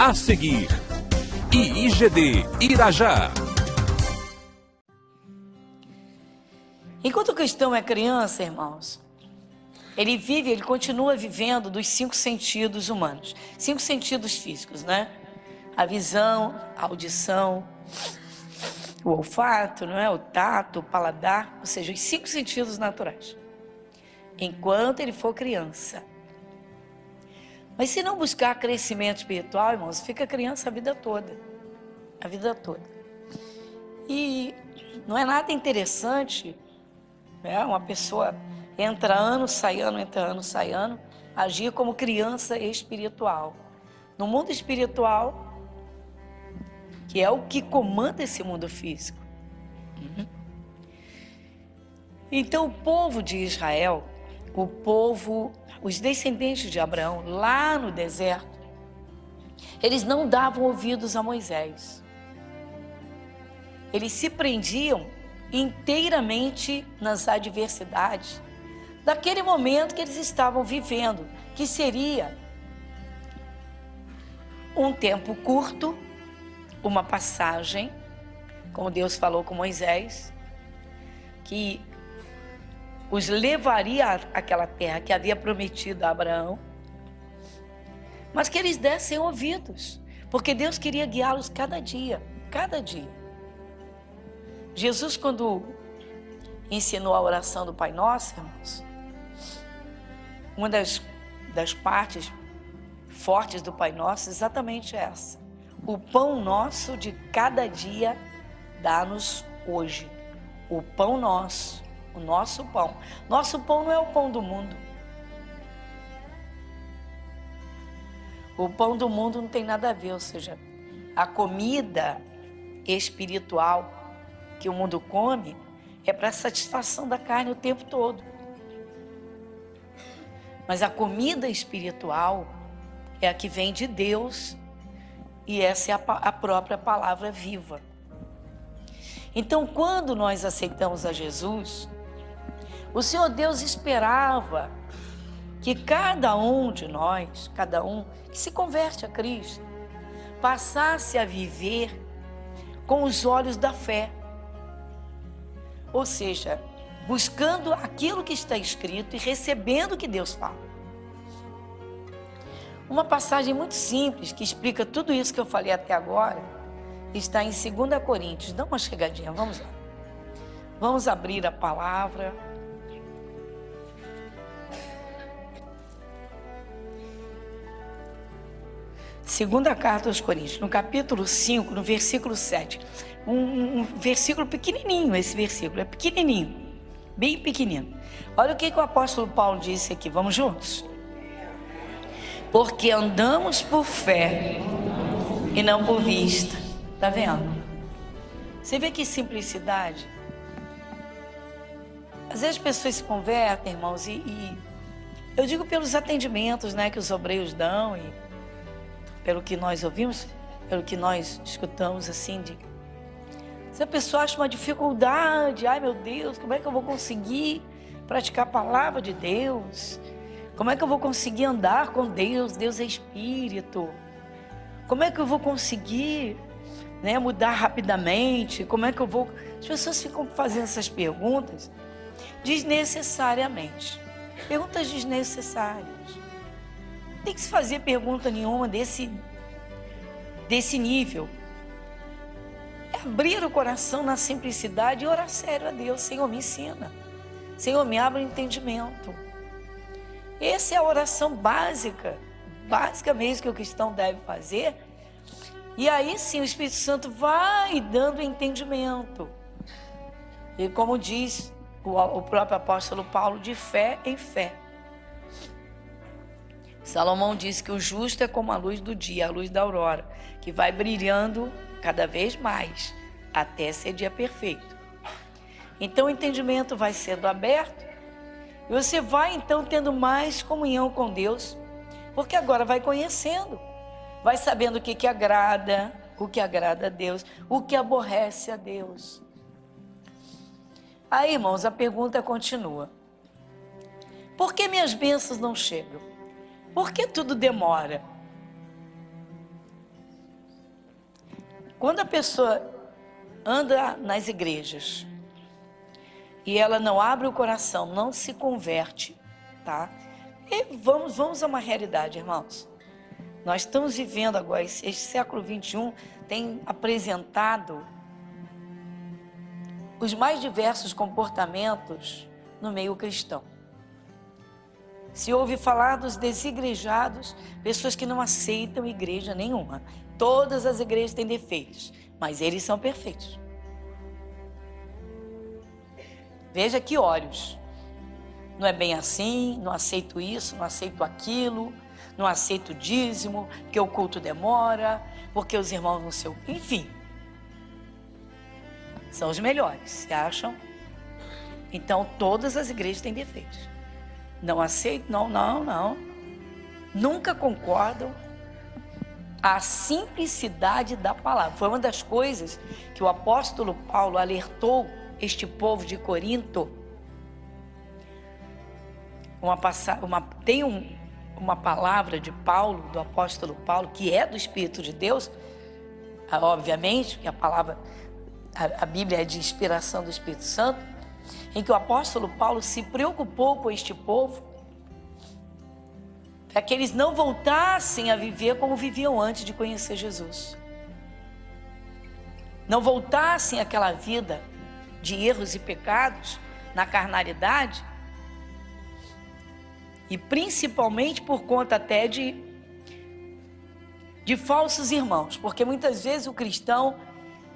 A seguir, IIGD Irajá. Enquanto o cristão é criança, irmãos, ele continua vivendo dos 5 sentidos humanos. 5 sentidos físicos, né? A visão, a audição, o olfato, não é? O tato, o paladar, ou seja, os 5 sentidos naturais. Enquanto ele for criança. Mas se não buscar crescimento espiritual, irmãos, fica criança a vida toda. A vida toda. E não é nada interessante, né? Uma pessoa entra ano, sai ano, entra ano, sai ano, agir como criança espiritual. No mundo espiritual, que é o que comanda esse mundo físico. Então o povo de Israel, os descendentes de Abraão, lá no deserto, eles não davam ouvidos a Moisés. Eles se prendiam inteiramente nas adversidades daquele momento que eles estavam vivendo, que seria um tempo curto, uma passagem, como Deus falou com Moisés, que os levaria àquela terra que havia prometido a Abraão, mas que eles dessem ouvidos, porque Deus queria guiá-los cada dia, cada dia. Jesus, quando ensinou a oração do Pai Nosso, irmãos, uma das partes fortes do Pai Nosso é exatamente essa: o pão nosso de cada dia dá-nos hoje. O pão nosso, o nosso pão. Nosso pão não é o pão do mundo. O pão do mundo não tem nada a ver, ou seja, a comida espiritual que o mundo come é para satisfação da carne o tempo todo. Mas a comida espiritual é a que vem de Deus, e essa é a própria palavra viva. Então, quando nós aceitamos a Jesus, o Senhor Deus esperava que cada um de nós, cada um que se converte a Cristo, passasse a viver com os olhos da fé. Ou seja, buscando aquilo que está escrito e recebendo o que Deus fala. Uma passagem muito simples que explica tudo isso que eu falei até agora está em 2 Coríntios. Dá uma chegadinha, vamos lá. Vamos abrir a palavra. Segunda carta aos Coríntios, no capítulo 5, no versículo 7. Um versículo pequenininho, esse versículo, é pequenininho, bem pequenino. Olha o que o apóstolo Paulo disse aqui, vamos juntos? Porque andamos por fé e não por vista. Tá vendo? Você vê que simplicidade? Às vezes as pessoas se convertem, irmãos, e eu digo pelos atendimentos, né, que os obreiros dão, e pelo que nós ouvimos, pelo que nós escutamos, assim, se a pessoa acha uma dificuldade, ai meu Deus, como é que eu vou conseguir praticar a palavra de Deus? Como é que eu vou conseguir andar com Deus? Deus é Espírito. Como é que eu vou conseguir, né, mudar rapidamente? Como é que eu vou... As pessoas ficam fazendo essas perguntas desnecessariamente. Perguntas desnecessárias. Não tem que se fazer pergunta nenhuma desse nível. É abrir o coração na simplicidade e orar sério a Deus. Senhor, me ensina. Senhor, me abre o entendimento. Essa é a oração básica mesmo que o cristão deve fazer. E aí sim o Espírito Santo vai dando entendimento. E como diz o próprio apóstolo Paulo, de fé em fé. Salomão disse que o justo é como a luz do dia, a luz da aurora, que vai brilhando cada vez mais, até ser dia perfeito. Então o entendimento vai sendo aberto, e você vai então tendo mais comunhão com Deus, porque agora vai conhecendo, vai sabendo o que agrada a Deus, o que aborrece a Deus. Aí, irmãos, a pergunta continua. Por que minhas bênçãos não chegam? Por que tudo demora? Quando a pessoa anda nas igrejas e ela não abre o coração, não se converte, tá? E vamos a uma realidade, irmãos. Nós estamos vivendo agora, este século 21 tem apresentado os mais diversos comportamentos no meio cristão. Se ouve falar dos desigrejados, pessoas que não aceitam igreja nenhuma. Todas as igrejas têm defeitos, mas eles são perfeitos. Veja que olhos. Não é bem assim, não aceito isso, não aceito aquilo, não aceito o dízimo, porque o culto demora, porque os irmãos não sei o quê. Enfim, são os melhores, se acham? Então, todas as igrejas têm defeitos. Não aceito, não. Nunca concordam. A simplicidade da palavra. Foi uma das coisas que o apóstolo Paulo alertou este povo de Corinto. Tem uma palavra de Paulo, do apóstolo Paulo, que é do Espírito de Deus, obviamente, que a Bíblia é de inspiração do Espírito Santo, em que o apóstolo Paulo se preocupou com este povo, para que eles não voltassem a viver como viviam antes de conhecer Jesus. Não voltassem àquela vida de erros e pecados, na carnalidade, e principalmente por conta até de falsos irmãos, porque muitas vezes o cristão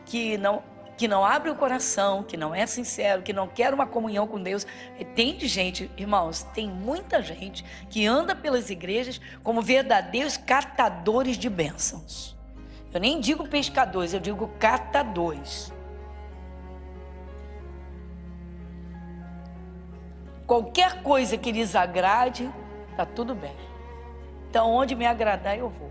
que não abre o coração, que não é sincero, que não quer uma comunhão com Deus, tem gente, irmãos, tem muita gente que anda pelas igrejas como verdadeiros catadores de bênçãos. Eu nem digo pescadores, eu digo catadores. Qualquer coisa que lhes agrade, está tudo bem. Então, onde me agradar, eu vou.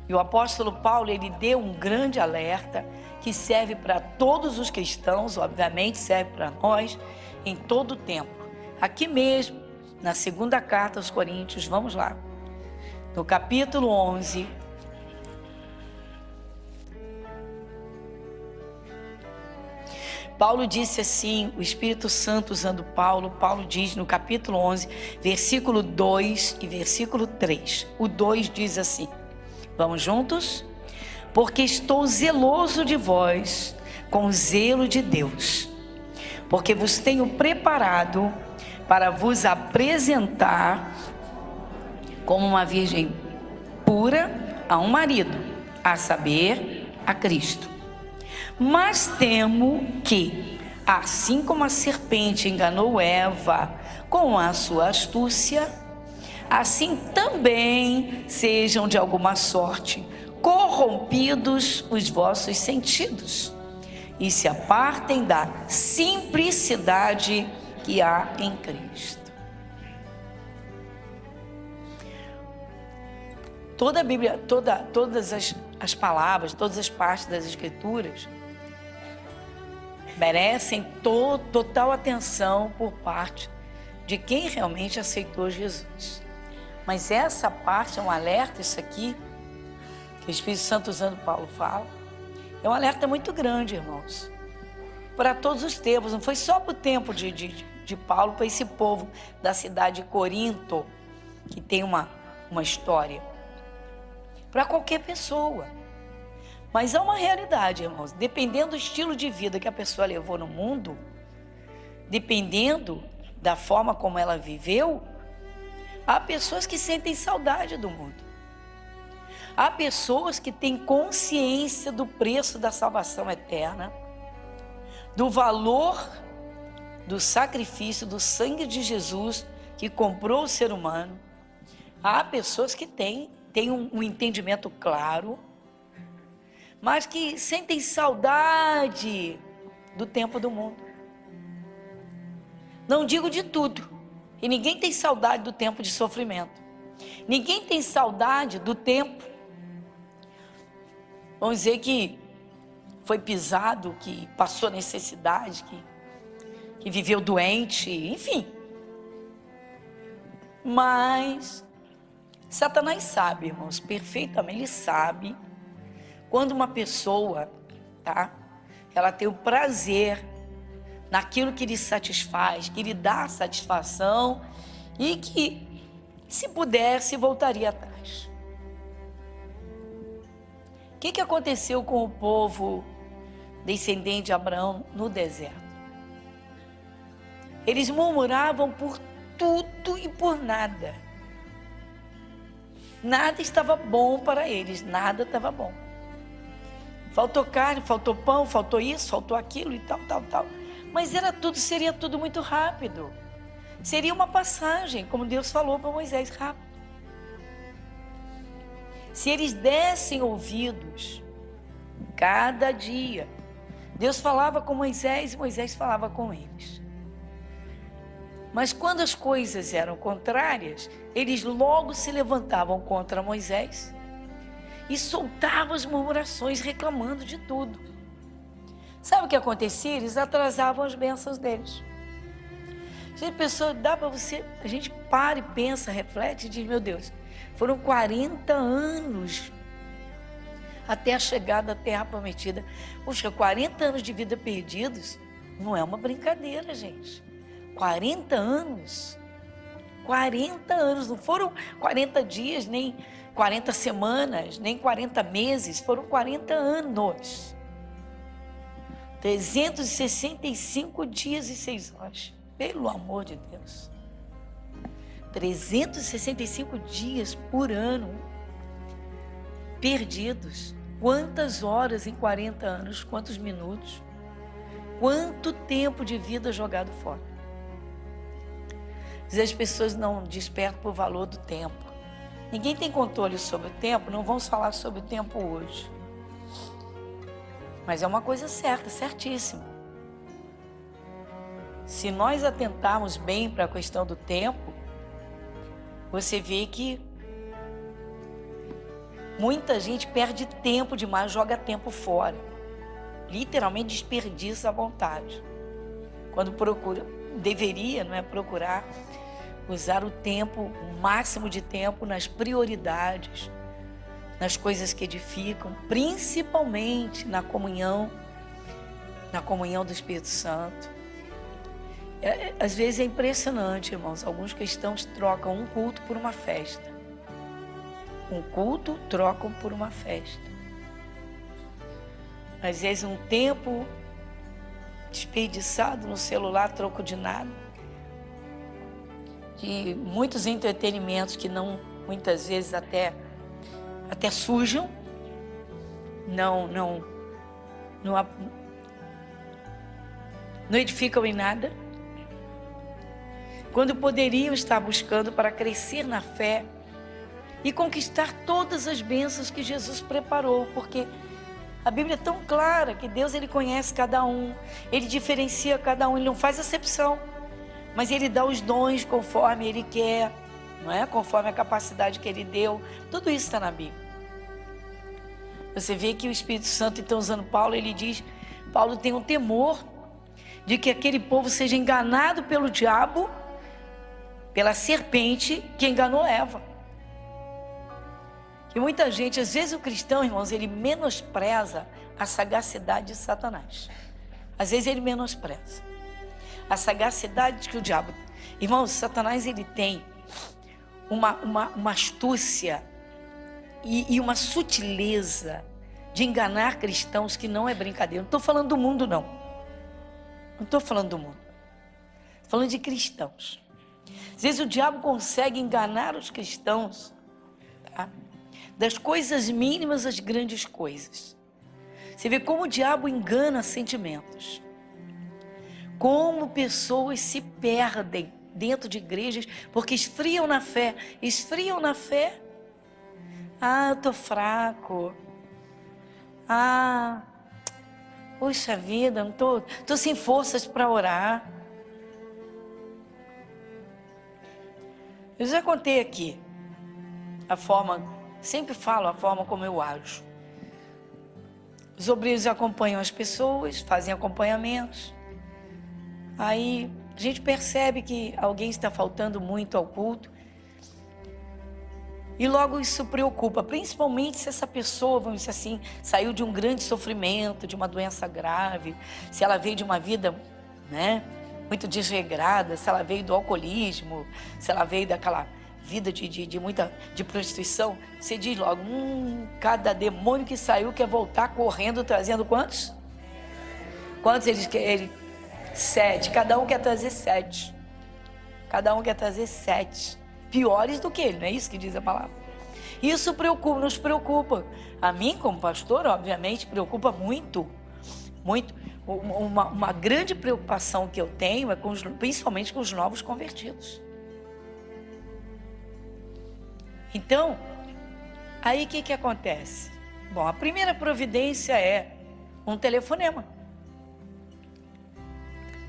E o apóstolo Paulo, ele deu um grande alerta que serve para todos os cristãos, obviamente serve para nós, em todo o tempo. Aqui mesmo, na segunda carta aos Coríntios, vamos lá. No capítulo 11, Paulo disse assim, o Espírito Santo usando Paulo diz no capítulo 11, versículo 2 e versículo 3. O 2 diz assim, vamos juntos? Porque estou zeloso de vós com o zelo de Deus, porque vos tenho preparado para vos apresentar como uma virgem pura a um marido, a saber, a Cristo. Mas temo que, assim como a serpente enganou Eva com a sua astúcia, assim também sejam de alguma sorte corrompidos os vossos sentidos e se apartem da simplicidade que há em Cristo. Toda a Bíblia, todas as palavras, todas as partes das Escrituras merecem total atenção por parte de quem realmente aceitou Jesus. Mas essa parte é um alerta, isso aqui, que o Espírito Santo usando Paulo fala, é um alerta muito grande, irmãos, para todos os tempos. Não foi só para o tempo de Paulo, para esse povo da cidade de Corinto, que tem uma história, para qualquer pessoa. Mas há uma realidade, irmãos, dependendo do estilo de vida que a pessoa levou no mundo, dependendo da forma como ela viveu, há pessoas que sentem saudade do mundo. Há pessoas que têm consciência do preço da salvação eterna, do valor do sacrifício, do sangue de Jesus que comprou o ser humano. Há pessoas que têm um entendimento claro, mas que sentem saudade do tempo do mundo. Não digo de tudo, e ninguém tem saudade do tempo de sofrimento. Ninguém tem saudade do tempo, vamos dizer, que foi pisado, que passou necessidade, que viveu doente, enfim. Mas Satanás sabe, irmãos, perfeitamente, ele sabe Quando uma pessoa, tá? Ela tem o prazer naquilo que lhe satisfaz, que lhe dá satisfação e que, se pudesse, voltaria atrás. O que aconteceu com o povo descendente de Abraão no deserto? Eles murmuravam por tudo e por nada. Nada estava bom para eles, nada estava bom. Faltou carne, faltou pão, faltou isso, faltou aquilo e tal. Mas seria tudo muito rápido. Seria uma passagem, como Deus falou para Moisés, rápido. Se eles dessem ouvidos, cada dia, Deus falava com Moisés e Moisés falava com eles. Mas quando as coisas eram contrárias, eles logo se levantavam contra Moisés e soltavam as murmurações, reclamando de tudo. Sabe o que acontecia? Eles atrasavam as bênçãos deles. A gente para e pensa, reflete e diz, meu Deus, foram 40 anos até a chegada da Terra Prometida. Puxa, 40 anos de vida perdidos não é uma brincadeira, gente. 40 anos. 40 anos, não foram 40 dias, nem 40 semanas, nem 40 meses, foram 40 anos. 365 dias e 6 horas. Pelo amor de Deus. 365 dias por ano perdidos. Quantas horas em 40 anos? Quantos minutos? Quanto tempo de vida jogado fora? As pessoas não despertam por valor do tempo. Ninguém tem controle sobre o tempo, não vamos falar sobre o tempo hoje. Mas é uma coisa certa, certíssima. Se nós atentarmos bem para a questão do tempo, você vê que muita gente perde tempo demais, joga tempo fora. Literalmente desperdiça à vontade. Quando deveria, não é, procurar usar o tempo, o máximo de tempo nas prioridades, nas coisas que edificam, principalmente na comunhão do Espírito Santo. Às vezes é impressionante, irmãos, alguns cristãos trocam um culto por uma festa. Um culto trocam por uma festa. Às vezes um tempo desperdiçado no celular, troco de nada. De muitos entretenimentos que não, muitas vezes até sujam, não edificam em nada, quando poderiam estar buscando para crescer na fé e conquistar todas as bênçãos que Jesus preparou, porque a Bíblia é tão clara que Deus, Ele conhece cada um, Ele diferencia cada um, Ele não faz acepção, mas Ele dá os dons conforme Ele quer, não é? Conforme a capacidade que Ele deu. Tudo isso está na Bíblia. Você vê que o Espírito Santo, então, usando Paulo, ele diz, Paulo tem um temor de que aquele povo seja enganado pelo diabo, pela serpente que enganou Eva. E muita gente, às vezes o cristão, irmãos, ele menospreza a sagacidade de Satanás. Às vezes ele menospreza a sagacidade que o diabo... Irmãos, Satanás, ele tem uma astúcia e uma sutileza de enganar cristãos que não é brincadeira. Não estou falando do mundo, não. Não estou falando do mundo. Estou falando de cristãos. Às vezes o diabo consegue enganar os cristãos, tá? Das coisas mínimas às grandes coisas. Você vê como o diabo engana sentimentos. Como pessoas se perdem dentro de igrejas porque esfriam na fé. Esfriam na fé. Ah, eu estou fraco. Ah, puxa vida, não tô sem forças para orar. Eu já contei aqui a forma, sempre falo a forma como eu ajo. Os obreiros acompanham as pessoas, fazem acompanhamentos. Aí a gente percebe que alguém está faltando muito ao culto. E logo isso preocupa, principalmente se essa pessoa, vamos dizer assim, saiu de um grande sofrimento, de uma doença grave, se ela veio de uma vida, né, muito desregrada, se ela veio do alcoolismo, se ela veio daquela vida de prostituição, você diz logo, cada demônio que saiu quer voltar correndo, trazendo quantos? Quantos eles querem? 7, cada um quer trazer 7. Cada um quer trazer 7. Piores do que ele, não é isso que diz a palavra? Isso preocupa, nos preocupa. A mim, como pastor, obviamente, preocupa muito, muito. Uma grande preocupação que eu tenho é principalmente com os novos convertidos. Então, aí o que acontece? Bom, a primeira providência é um telefonema.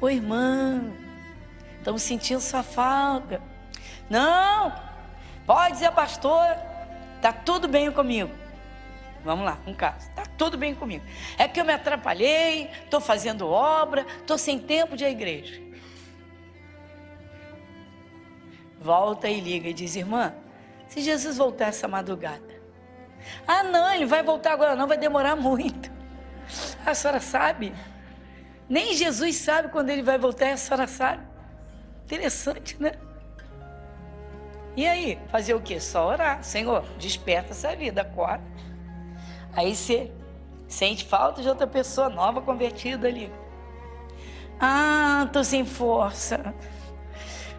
Oi, irmã, estamos sentindo sua falta. Não, pode dizer, pastor, tá tudo bem comigo. Vamos lá, um caso, tá tudo bem comigo. É que eu me atrapalhei, estou fazendo obra, estou sem tempo de ir à igreja. Volta e liga e diz, irmã, se Jesus voltar essa madrugada. Ah, não, ele vai voltar agora não, vai demorar muito. A senhora sabe? Nem Jesus sabe quando ele vai voltar, a senhora sabe. Interessante, né? E aí, fazer o quê? Só orar. Senhor, desperta essa vida, acorda. Aí você sente falta de outra pessoa nova convertida ali. Ah, tô sem força.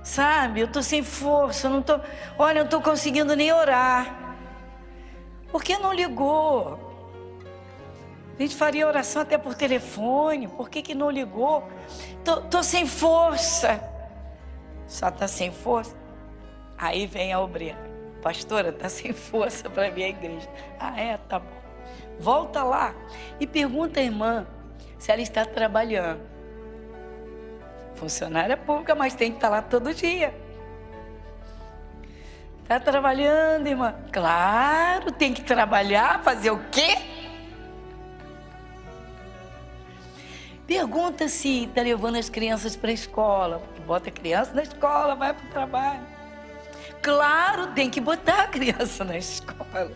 Sabe, eu tô sem força, olha, eu não tô conseguindo nem orar. Por que não ligou? A gente faria oração até por telefone, por que não ligou? Tô sem força. Só tá sem força? Aí vem a obreira. Pastora, tá sem força para vir à igreja. Ah, é? Tá bom. Volta lá e pergunta à irmã se ela está trabalhando. Funcionária pública, mas tem que estar lá todo dia. Está trabalhando, irmã? Claro, tem que trabalhar, fazer o quê? Pergunta se está levando as crianças para a escola. Bota a criança na escola, vai para o trabalho. Claro, tem que botar a criança na escola.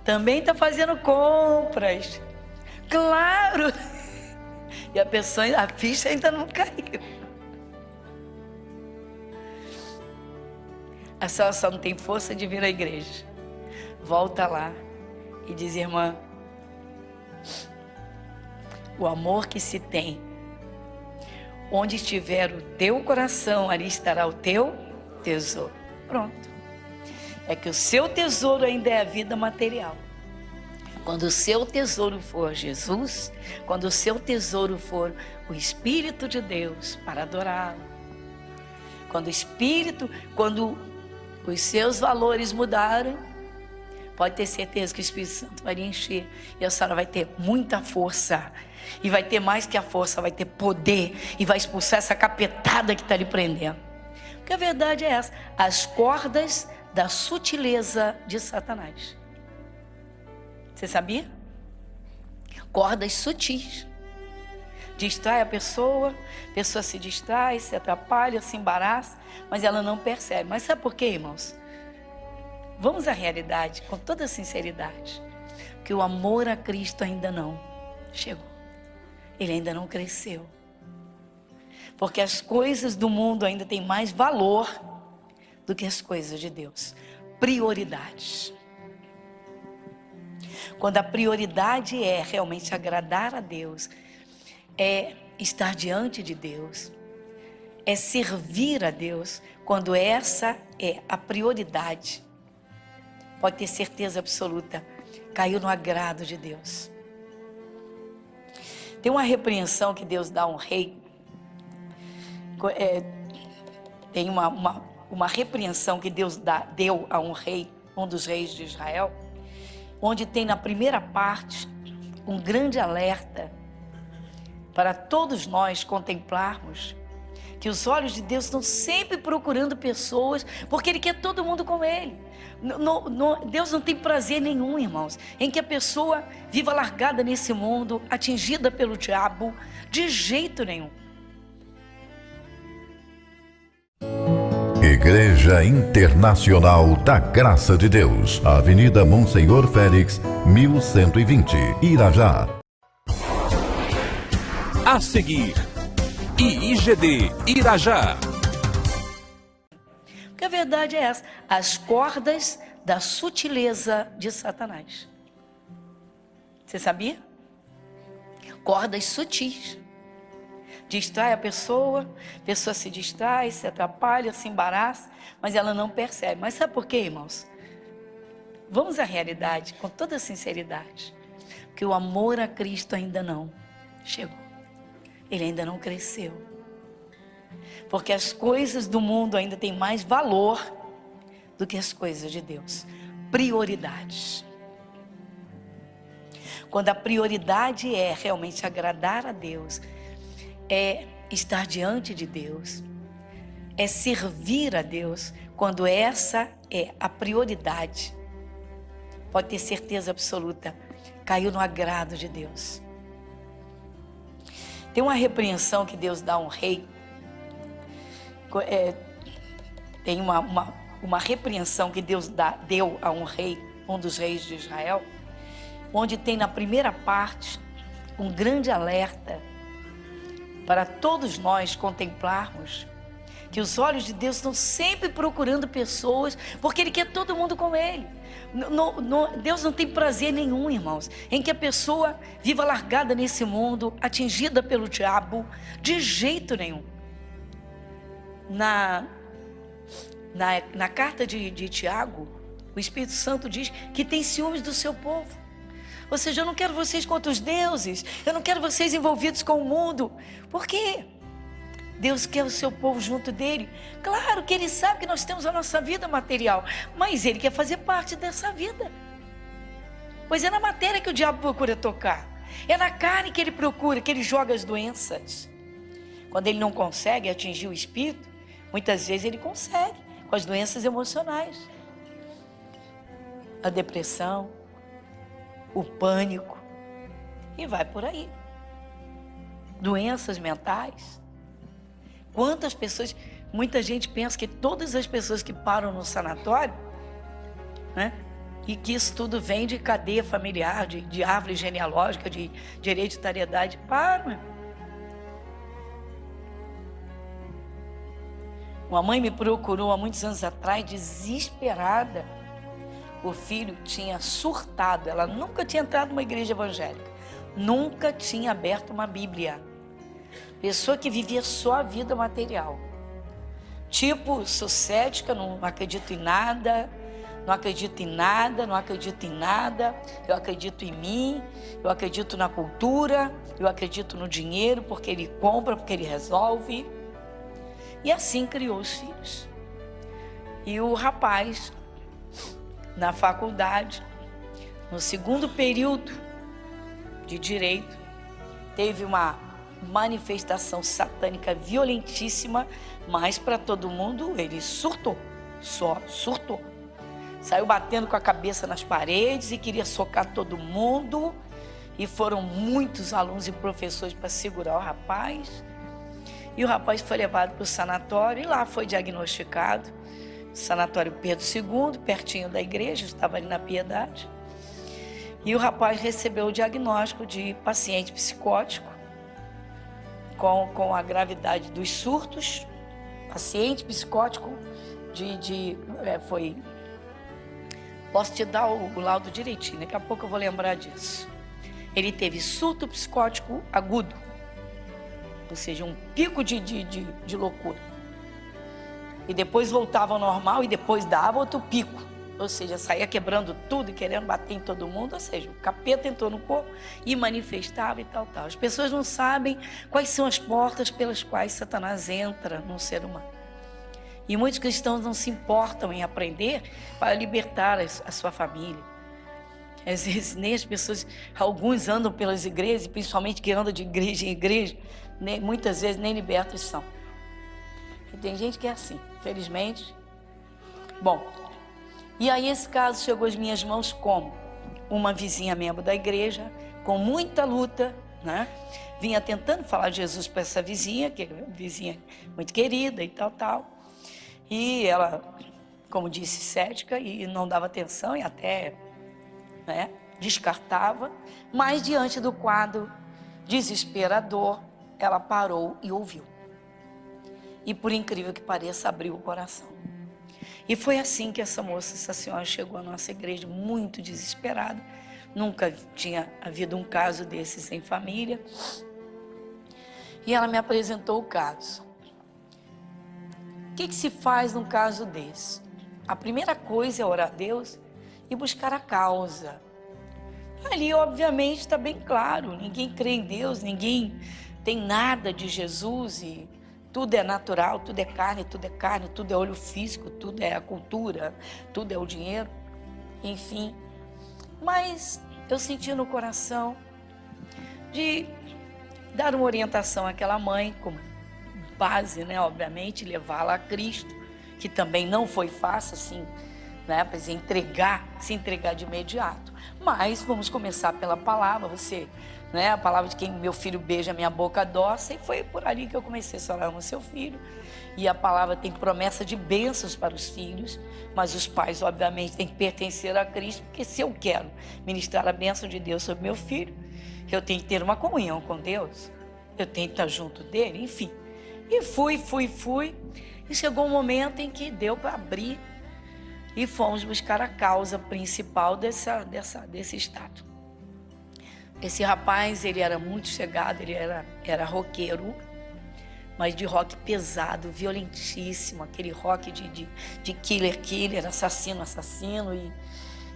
Também está fazendo compras. Claro. E a ficha ainda não caiu. A senhora só não tem força de vir à igreja. Volta lá e diz, irmã, o amor que se tem, onde estiver o teu coração, ali estará o teu tesouro. Pronto. É que o seu tesouro ainda é a vida material. Quando o seu tesouro for Jesus, quando o seu tesouro for o Espírito de Deus para adorá-lo, quando os seus valores mudarem, pode ter certeza que o Espírito Santo vai lhe encher e a senhora vai ter muita força. E vai ter mais que a força, vai ter poder e vai expulsar essa capetada que está lhe prendendo. Porque a verdade é essa, as cordas da sutileza de Satanás. Você sabia? Cordas sutis. Distrai a pessoa se distrai, se atrapalha, se embaraça, mas ela não percebe. Mas sabe por quê, irmãos? Vamos à realidade, com toda sinceridade. Que o amor a Cristo ainda não chegou. Ele ainda não cresceu. Porque as coisas do mundo ainda têm mais valor do que as coisas de Deus. Prioridades. Quando a prioridade é realmente agradar a Deus, é estar diante de Deus, é servir a Deus, quando essa é a prioridade, pode ter certeza absoluta, caiu no agrado de Deus. Tem uma repreensão que Deus dá a um rei, tem uma repreensão que Deus deu a um rei, um dos reis de Israel, onde tem na primeira parte um grande alerta para todos nós contemplarmos que os olhos de Deus estão sempre procurando pessoas, porque Ele quer todo mundo com Ele. Deus não tem prazer nenhum, irmãos, em que a pessoa viva largada nesse mundo, atingida pelo diabo, de jeito nenhum. Igreja Internacional da Graça de Deus, Avenida Monsenhor Félix, 1120, Irajá. A seguir, IIGD Irajá. Porque a verdade é essa: as cordas da sutileza de Satanás. Você sabia? Cordas sutis. Distrai a pessoa se distrai, se atrapalha, se embaraça, mas ela não percebe. Mas sabe por quê, irmãos? Vamos à realidade, com toda sinceridade. Porque o amor a Cristo ainda não chegou. Ele ainda não cresceu. Porque as coisas do mundo ainda têm mais valor do que as coisas de Deus. Prioridades. Quando a prioridade é realmente agradar a Deus, é estar diante de Deus, é servir a Deus, quando essa é a prioridade, pode ter certeza absoluta, caiu no agrado de Deus. Tem uma repreensão que Deus dá a um rei, tem uma repreensão que Deus deu a um rei, um dos reis de Israel, onde tem na primeira parte um grande alerta para todos nós contemplarmos que os olhos de Deus estão sempre procurando pessoas, porque Ele quer todo mundo com Ele. Deus não tem prazer nenhum, irmãos, em que a pessoa viva largada nesse mundo, atingida pelo diabo, de jeito nenhum. Na carta de Tiago, o Espírito Santo diz que tem ciúmes do seu povo. Ou seja, eu não quero vocês contra os deuses, eu não quero vocês envolvidos com o mundo. Por quê? Deus quer o seu povo junto dele. Claro que Ele sabe que nós temos a nossa vida material, mas Ele quer fazer parte dessa vida. Pois é na matéria que o diabo procura tocar. É na carne que ele procura, que ele joga as doenças. Quando ele não consegue atingir o espírito, muitas vezes ele consegue com as doenças emocionais. A depressão, o pânico, e vai por aí. Doenças mentais. Quantas pessoas, muita gente pensa que todas as pessoas que param no sanatório, né, e que isso tudo vem de cadeia familiar, de árvore genealógica, de hereditariedade, param. Uma mãe me procurou há muitos anos atrás, desesperada. O filho tinha surtado, ela nunca tinha entrado numa igreja evangélica, nunca tinha aberto uma Bíblia. Pessoa que vivia só a vida material. Tipo, sou cética, não acredito em nada, não acredito em nada, não acredito em nada, eu acredito em mim, eu acredito na cultura, eu acredito no dinheiro, porque ele compra, porque ele resolve. E assim criou os filhos. E o rapaz, na faculdade, no segundo período de direito, teve uma manifestação satânica violentíssima, mas para todo mundo ele surtou, só surtou. Saiu batendo com a cabeça nas paredes e queria socar todo mundo, e foram muitos alunos e professores para segurar o rapaz. E o rapaz foi levado para o sanatório e lá foi diagnosticado. Sanatório Pedro II, pertinho da igreja, estava ali na Piedade. E o rapaz recebeu o diagnóstico de paciente psicótico, com a gravidade dos surtos. Paciente psicótico foi... Posso te dar o laudo direitinho, daqui a pouco eu vou lembrar disso. Ele teve surto psicótico agudo, ou seja, um pico de loucura. E depois voltava ao normal e depois dava outro pico. Ou seja, saía quebrando tudo e querendo bater em todo mundo. Ou seja, o capeta entrou no corpo e manifestava e tal. As pessoas não sabem quais são as portas pelas quais Satanás entra num ser humano. E muitos cristãos não se importam em aprender para libertar a sua família. Às vezes nem as pessoas, alguns andam pelas igrejas, principalmente que andam de igreja em igreja, muitas vezes nem libertos são. E tem gente que é assim, felizmente. Bom, e aí esse caso chegou às minhas mãos como? Uma vizinha membro da igreja, com muita luta, né? Vinha tentando falar de Jesus para essa vizinha, que é uma vizinha muito querida e tal. E ela, como disse, cética e não dava atenção e até, né, descartava. Mas diante do quadro desesperador, ela parou e ouviu. E por incrível que pareça, abriu o coração. E foi assim que essa moça, essa senhora, chegou à nossa igreja muito desesperada. Nunca tinha havido um caso desses em família. E ela me apresentou o caso. O que se faz num caso desse? A primeira coisa é orar a Deus e buscar a causa. Ali, obviamente, está bem claro. Ninguém crê em Deus, ninguém tem nada de Jesus e tudo é natural, tudo é carne, tudo é olho físico, tudo é a cultura, tudo é o dinheiro, enfim. Mas eu senti no coração de dar uma orientação àquela mãe, como base, né, obviamente, levá-la a Cristo, que também não foi fácil, assim, né, para se entregar de imediato. Mas vamos começar pela palavra, né, a palavra de quem meu filho beija minha boca doce, e foi por ali que eu comecei a falar no seu filho. E a palavra tem promessa de bênçãos para os filhos, mas os pais, obviamente, têm que pertencer a Cristo, porque se eu quero ministrar a bênção de Deus sobre meu filho, eu tenho que ter uma comunhão com Deus, eu tenho que estar junto dele, enfim. E fui, e chegou um momento em que deu para abrir e fomos buscar a causa principal desse estado. Esse rapaz, ele era muito chegado, ele era roqueiro, mas de rock pesado, violentíssimo, aquele rock de killer, assassino,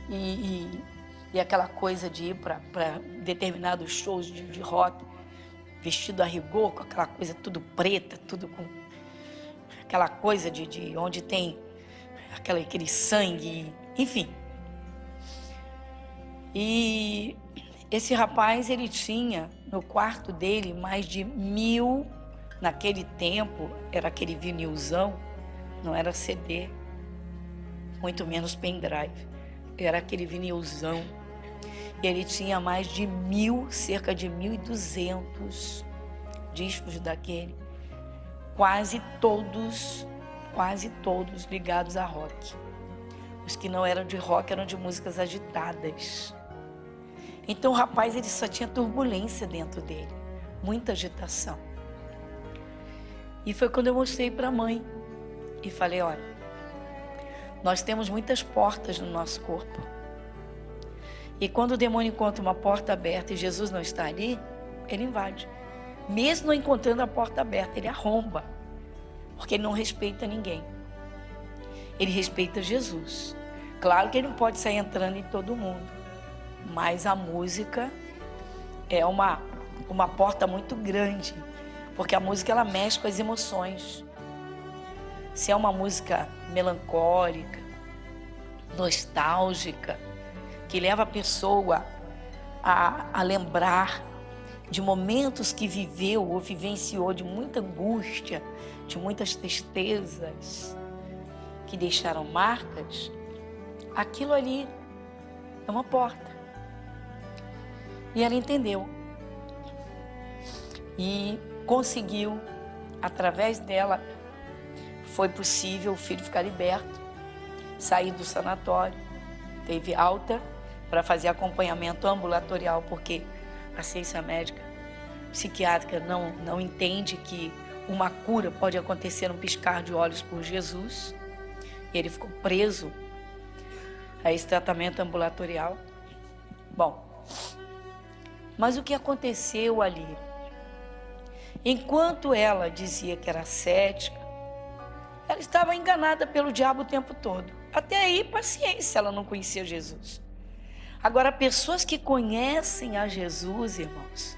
e aquela coisa de ir para determinados shows de rock, vestido a rigor, com aquela coisa tudo preta, tudo com aquela coisa de onde tem aquele sangue, enfim. E esse rapaz, ele tinha no quarto dele mais de 1000, naquele tempo, era aquele vinilzão, não era CD, muito menos pendrive, era aquele vinilzão. E ele tinha mais de 1000, cerca de 1200 discos daquele, quase todos ligados a rock. Os que não eram de rock eram de músicas agitadas. Então o rapaz, ele só tinha turbulência dentro dele, muita agitação. E foi quando eu mostrei para a mãe e falei, olha, nós temos muitas portas no nosso corpo. E quando o demônio encontra uma porta aberta e Jesus não está ali, ele invade. Mesmo não encontrando a porta aberta, ele arromba, porque ele não respeita ninguém. Ele respeita Jesus. Claro que ele não pode sair entrando em todo mundo, mas a música é uma porta muito grande, porque a música, ela mexe com as emoções. Se é uma música melancólica, nostálgica, que leva a pessoa a lembrar de momentos que viveu ou vivenciou, de muita angústia, de muitas tristezas, que deixaram marcas, aquilo ali é uma porta. E ela entendeu. E conseguiu, através dela, foi possível o filho ficar liberto, sair do sanatório, teve alta para fazer acompanhamento ambulatorial, porque a ciência médica, psiquiátrica não entende que uma cura pode acontecer num piscar de olhos por Jesus. E ele ficou preso a esse tratamento ambulatorial. Bom, mas o que aconteceu ali? Enquanto ela dizia que era cética, ela estava enganada pelo diabo o tempo todo. Até aí, paciência, ela não conhecia Jesus. Agora, pessoas que conhecem a Jesus, irmãos,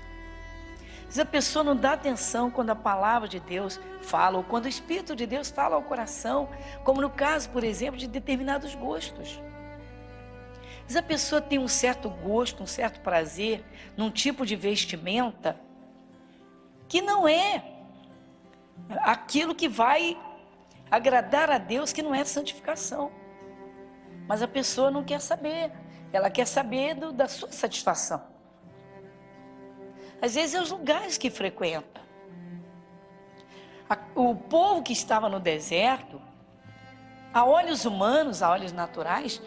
se a pessoa não dá atenção quando a palavra de Deus fala, ou quando o Espírito de Deus fala ao coração, como no caso, por exemplo, de determinados gostos. Se a pessoa tem um certo gosto, um certo prazer, num tipo de vestimenta, que não é aquilo que vai agradar a Deus, que não é santificação. Mas a pessoa não quer saber, ela quer saber da sua satisfação. Às vezes é os lugares que frequenta. O povo que estava no deserto, a olhos humanos, a olhos naturais,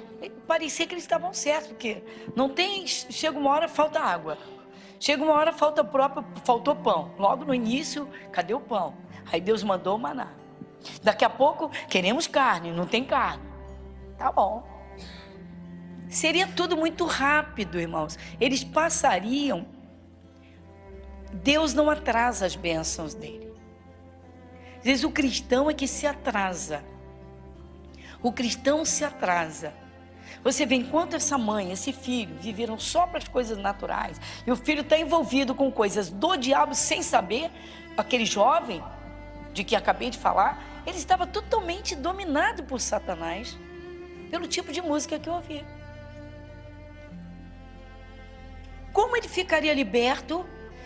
parecia que eles estavam certos, porque não tem, chega uma hora falta água, chega uma hora faltou pão, logo no início, cadê o pão? Aí Deus mandou o maná. Daqui a pouco, queremos carne, não tem carne. Tá bom. Seria tudo muito rápido, irmãos. Eles passariam. Deus não atrasa as bênçãos dele. Às vezes o cristão é que se atrasa. O cristão se atrasa. Você vê, enquanto essa mãe, esse filho, viveram só para as coisas naturais, e o filho está envolvido com coisas do diabo sem saber, aquele jovem de que acabei de falar, ele estava totalmente dominado por Satanás, pelo tipo de música que eu ouvia. Como ele ficaria liberto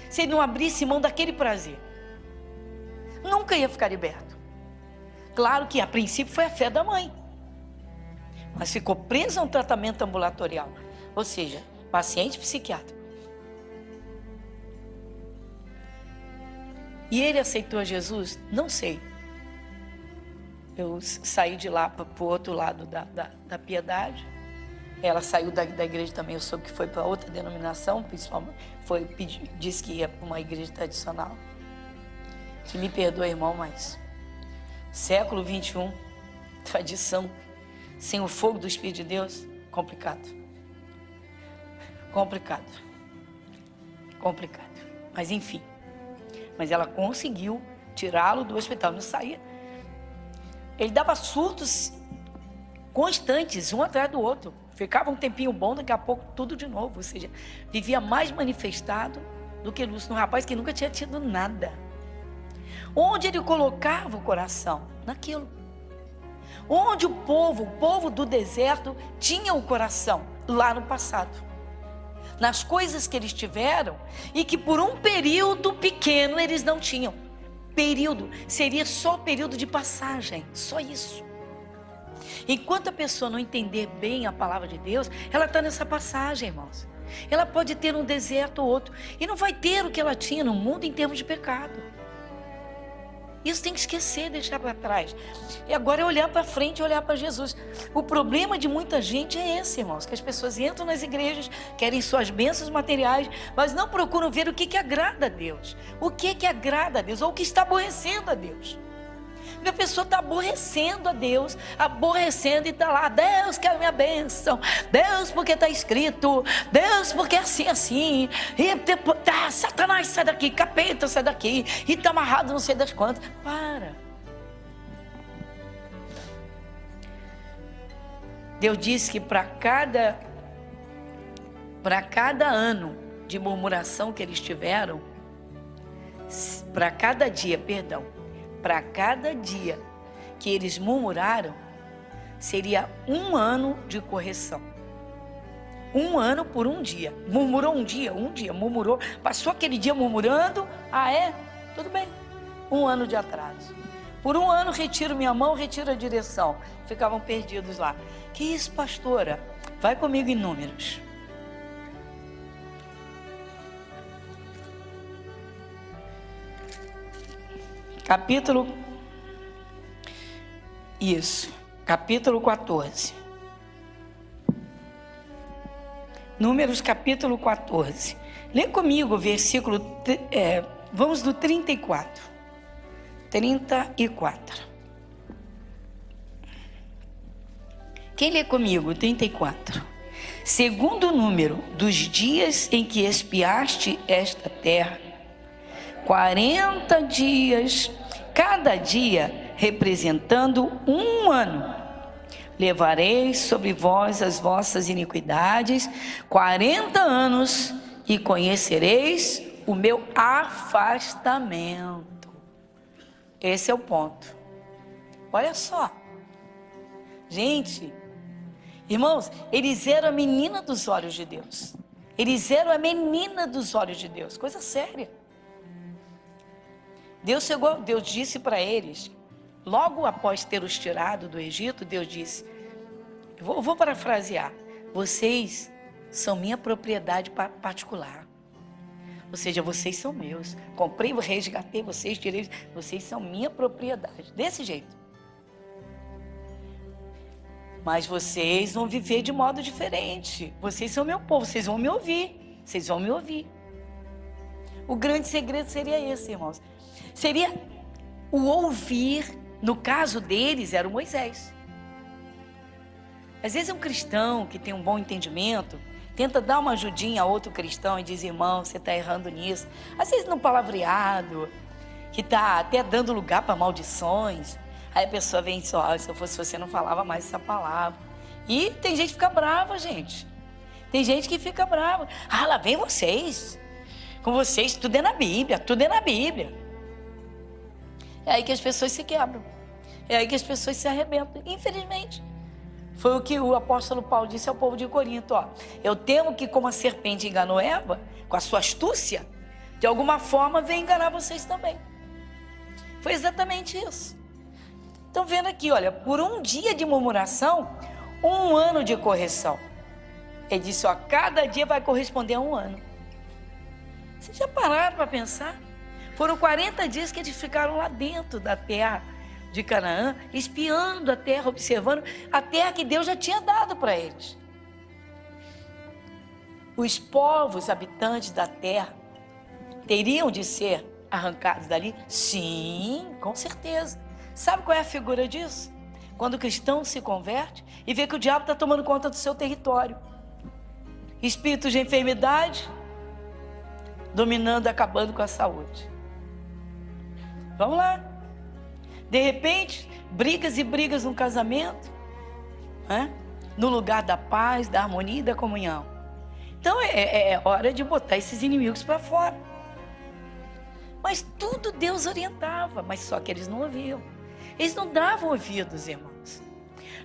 se ele não abrisse mão daquele prazer? Nunca ia ficar liberto. Claro que a princípio foi a fé da mãe, mas ficou preso a um tratamento ambulatorial, ou seja, paciente psiquiátrico. E ele aceitou Jesus? Não sei. Eu saí de lá para o outro lado da piedade. Ela saiu da igreja também, eu soube que foi para outra denominação, principalmente disse que ia para uma igreja tradicional. Que me perdoe, irmão, mas século 21, tradição, sem o fogo do Espírito de Deus, complicado. Complicado. Mas enfim, mas ela conseguiu tirá-lo do hospital, não saía. Ele dava surtos constantes, um atrás do outro. Ficava um tempinho bom, daqui a pouco tudo de novo. Ou seja, vivia mais manifestado do que lúcido. Um rapaz que nunca tinha tido nada. Onde ele colocava o coração? Naquilo. Onde o povo do deserto tinha o coração? Lá no passado. Nas coisas que eles tiveram e que por um período pequeno eles não tinham. Período, seria só período de passagem, só isso. Enquanto a pessoa não entender bem a palavra de Deus, ela está nessa passagem, irmãos. Ela pode ter um deserto ou outro, e não vai ter o que ela tinha no mundo em termos de pecado. Isso tem que esquecer, deixar para trás. E agora é olhar para frente, olhar para Jesus. O problema de muita gente é esse, irmãos, que as pessoas entram nas igrejas, querem suas bênçãos materiais, mas não procuram ver o que agrada a Deus. O que agrada a Deus, ou o que está aborrecendo a Deus. A pessoa está aborrecendo a Deus, aborrecendo e está lá, Deus quer a minha bênção, Deus porque está escrito, Deus porque é assim, e Satanás sai daqui, capeta sai daqui, e está amarrado não sei das quantas. Para. Deus disse que para cada ano de murmuração que eles tiveram, para cada dia que eles murmuraram, seria 1 ano de correção. 1 ano por um dia. Murmurou um dia, murmurou. Passou aquele dia murmurando. Ah, é? Tudo bem. 1 ano de atraso. Por 1 ano, retiro minha mão, retiro a direção. Ficavam perdidos lá. Que isso, pastora? Vai comigo em Números. Capítulo 14. Números capítulo 14. Lê comigo o versículo, vamos do 34. 34. Quem lê comigo? 34. Segundo o número dos dias em que espiaste esta terra, 40 dias, cada dia representando 1 ano. Levareis sobre vós as vossas iniquidades 40 anos e conhecereis o meu afastamento. Esse é o ponto. Olha só. Gente, irmãos, eles eram a menina dos olhos de Deus. Eles eram a menina dos olhos de Deus. Coisa séria. Deus disse para eles, logo após ter os tirado do Egito, Deus disse, vou parafrasear, vocês são minha propriedade particular. Ou seja, vocês são meus. Comprei, resgatei vocês, tirei, vocês são minha propriedade. Desse jeito. mas vocês vão viver de modo diferente. Vocês são meu povo, vocês vão me ouvir. Vocês vão me ouvir. O grande segredo seria esse, irmãos. Seria o ouvir. No caso deles, era o Moisés. Às vezes um cristão que tem um bom entendimento tenta dar uma ajudinha a outro cristão e diz: irmão, você está errando nisso. Às vezes num palavreado, que está até dando lugar para maldições. Aí a pessoa vem e diz: oh, se eu fosse você, não falava mais essa palavra. E tem gente que fica brava, gente. Tem gente que fica brava. Ah, lá vem vocês. Com vocês tudo é na Bíblia, tudo é na Bíblia. É aí que as pessoas se quebram. É aí que as pessoas se arrebentam. Infelizmente. Foi o que o apóstolo Paulo disse ao povo de Corinto, ó. Eu temo que, como a serpente enganou Eva, com a sua astúcia, de alguma forma venha enganar vocês também. Foi exatamente isso. Estão vendo aqui, olha, por um dia de murmuração, 1 ano de correção. Ele disse, ó, cada dia vai corresponder a 1 ano. Vocês já pararam para pensar? Foram 40 dias que eles ficaram lá dentro da terra de Canaã, espiando a terra, observando a terra que Deus já tinha dado para eles. Os povos habitantes da terra teriam de ser arrancados dali? Sim, com certeza. Sabe qual é a figura disso? Quando o cristão se converte e vê que o diabo está tomando conta do seu território. Espíritos de enfermidade dominando, acabando com a saúde. Vamos lá. De repente, brigas e brigas no casamento, né? No lugar da paz, da harmonia e da comunhão. Então é hora de botar esses inimigos para fora. Mas tudo Deus orientava, mas só que eles não ouviam. Eles não davam ouvidos, irmãos.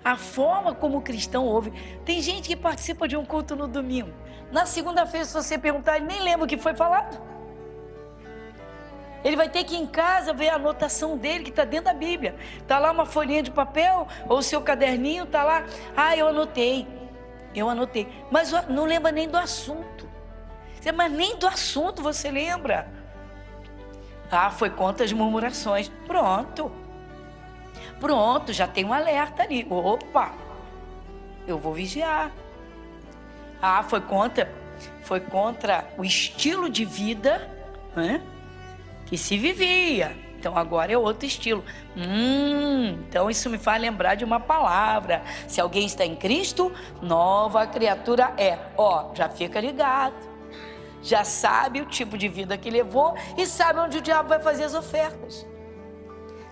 A forma como o cristão ouve. Tem gente que participa de um culto no domingo. Na segunda-feira, se você perguntar, ele nem lembra o que foi falado. Ele vai ter que ir em casa ver a anotação dele que está dentro da Bíblia. Está lá uma folhinha de papel, ou o seu caderninho, está lá. Ah, eu anotei. Mas não lembra nem do assunto. Mas nem do assunto você lembra. Ah, foi contra as murmurações. Pronto, já tem um alerta ali. Opa, eu vou vigiar. Ah, foi contra o estilo de vida, né, que se vivia. Então agora é outro estilo. Então isso me faz lembrar de uma palavra. Se alguém está em Cristo, nova criatura é. Ó, já fica ligado. Já sabe o tipo de vida que levou e sabe onde o diabo vai fazer as ofertas.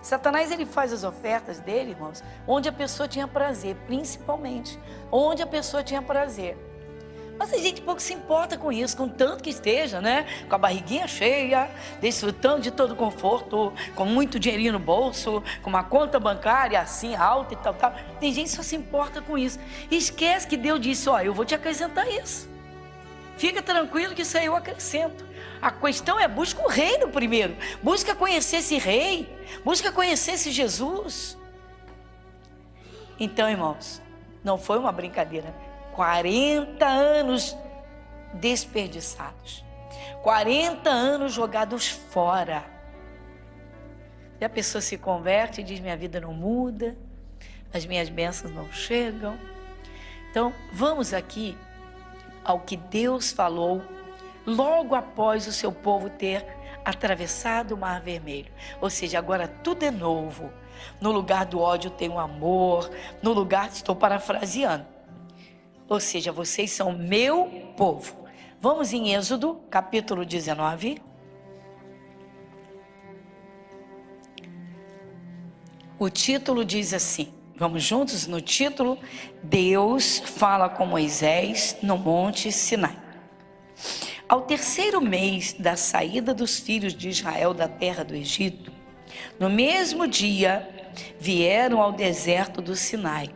Satanás, ele faz as ofertas dele, irmãos, onde a pessoa tinha prazer, principalmente. Onde a pessoa tinha prazer. Mas a gente pouco se importa com isso, com tanto que esteja, né? Com a barriguinha cheia, desfrutando de todo conforto, com muito dinheirinho no bolso, com uma conta bancária assim, alta e tal. Tem gente que só se importa com isso. E esquece que Deus disse, ó, eu vou te acrescentar isso. Fica tranquilo que isso aí eu acrescento. A questão é, busca o reino primeiro. Busca conhecer esse rei. Busca conhecer esse Jesus. Então, irmãos, não foi uma brincadeira. 40 anos desperdiçados. 40 anos jogados fora. E a pessoa se converte e diz, minha vida não muda, as minhas bênçãos não chegam. Então, vamos aqui ao que Deus falou logo após o seu povo ter atravessado o Mar Vermelho. Ou seja, agora tudo é novo. No lugar do ódio tem o amor. No lugar, estou parafraseando. Ou seja, vocês são meu povo. Vamos em Êxodo, capítulo 19. O título diz assim, vamos juntos no título? Deus fala com Moisés no Monte Sinai. Ao 3º mês da saída dos filhos de Israel da terra do Egito, no mesmo dia vieram ao deserto do Sinai.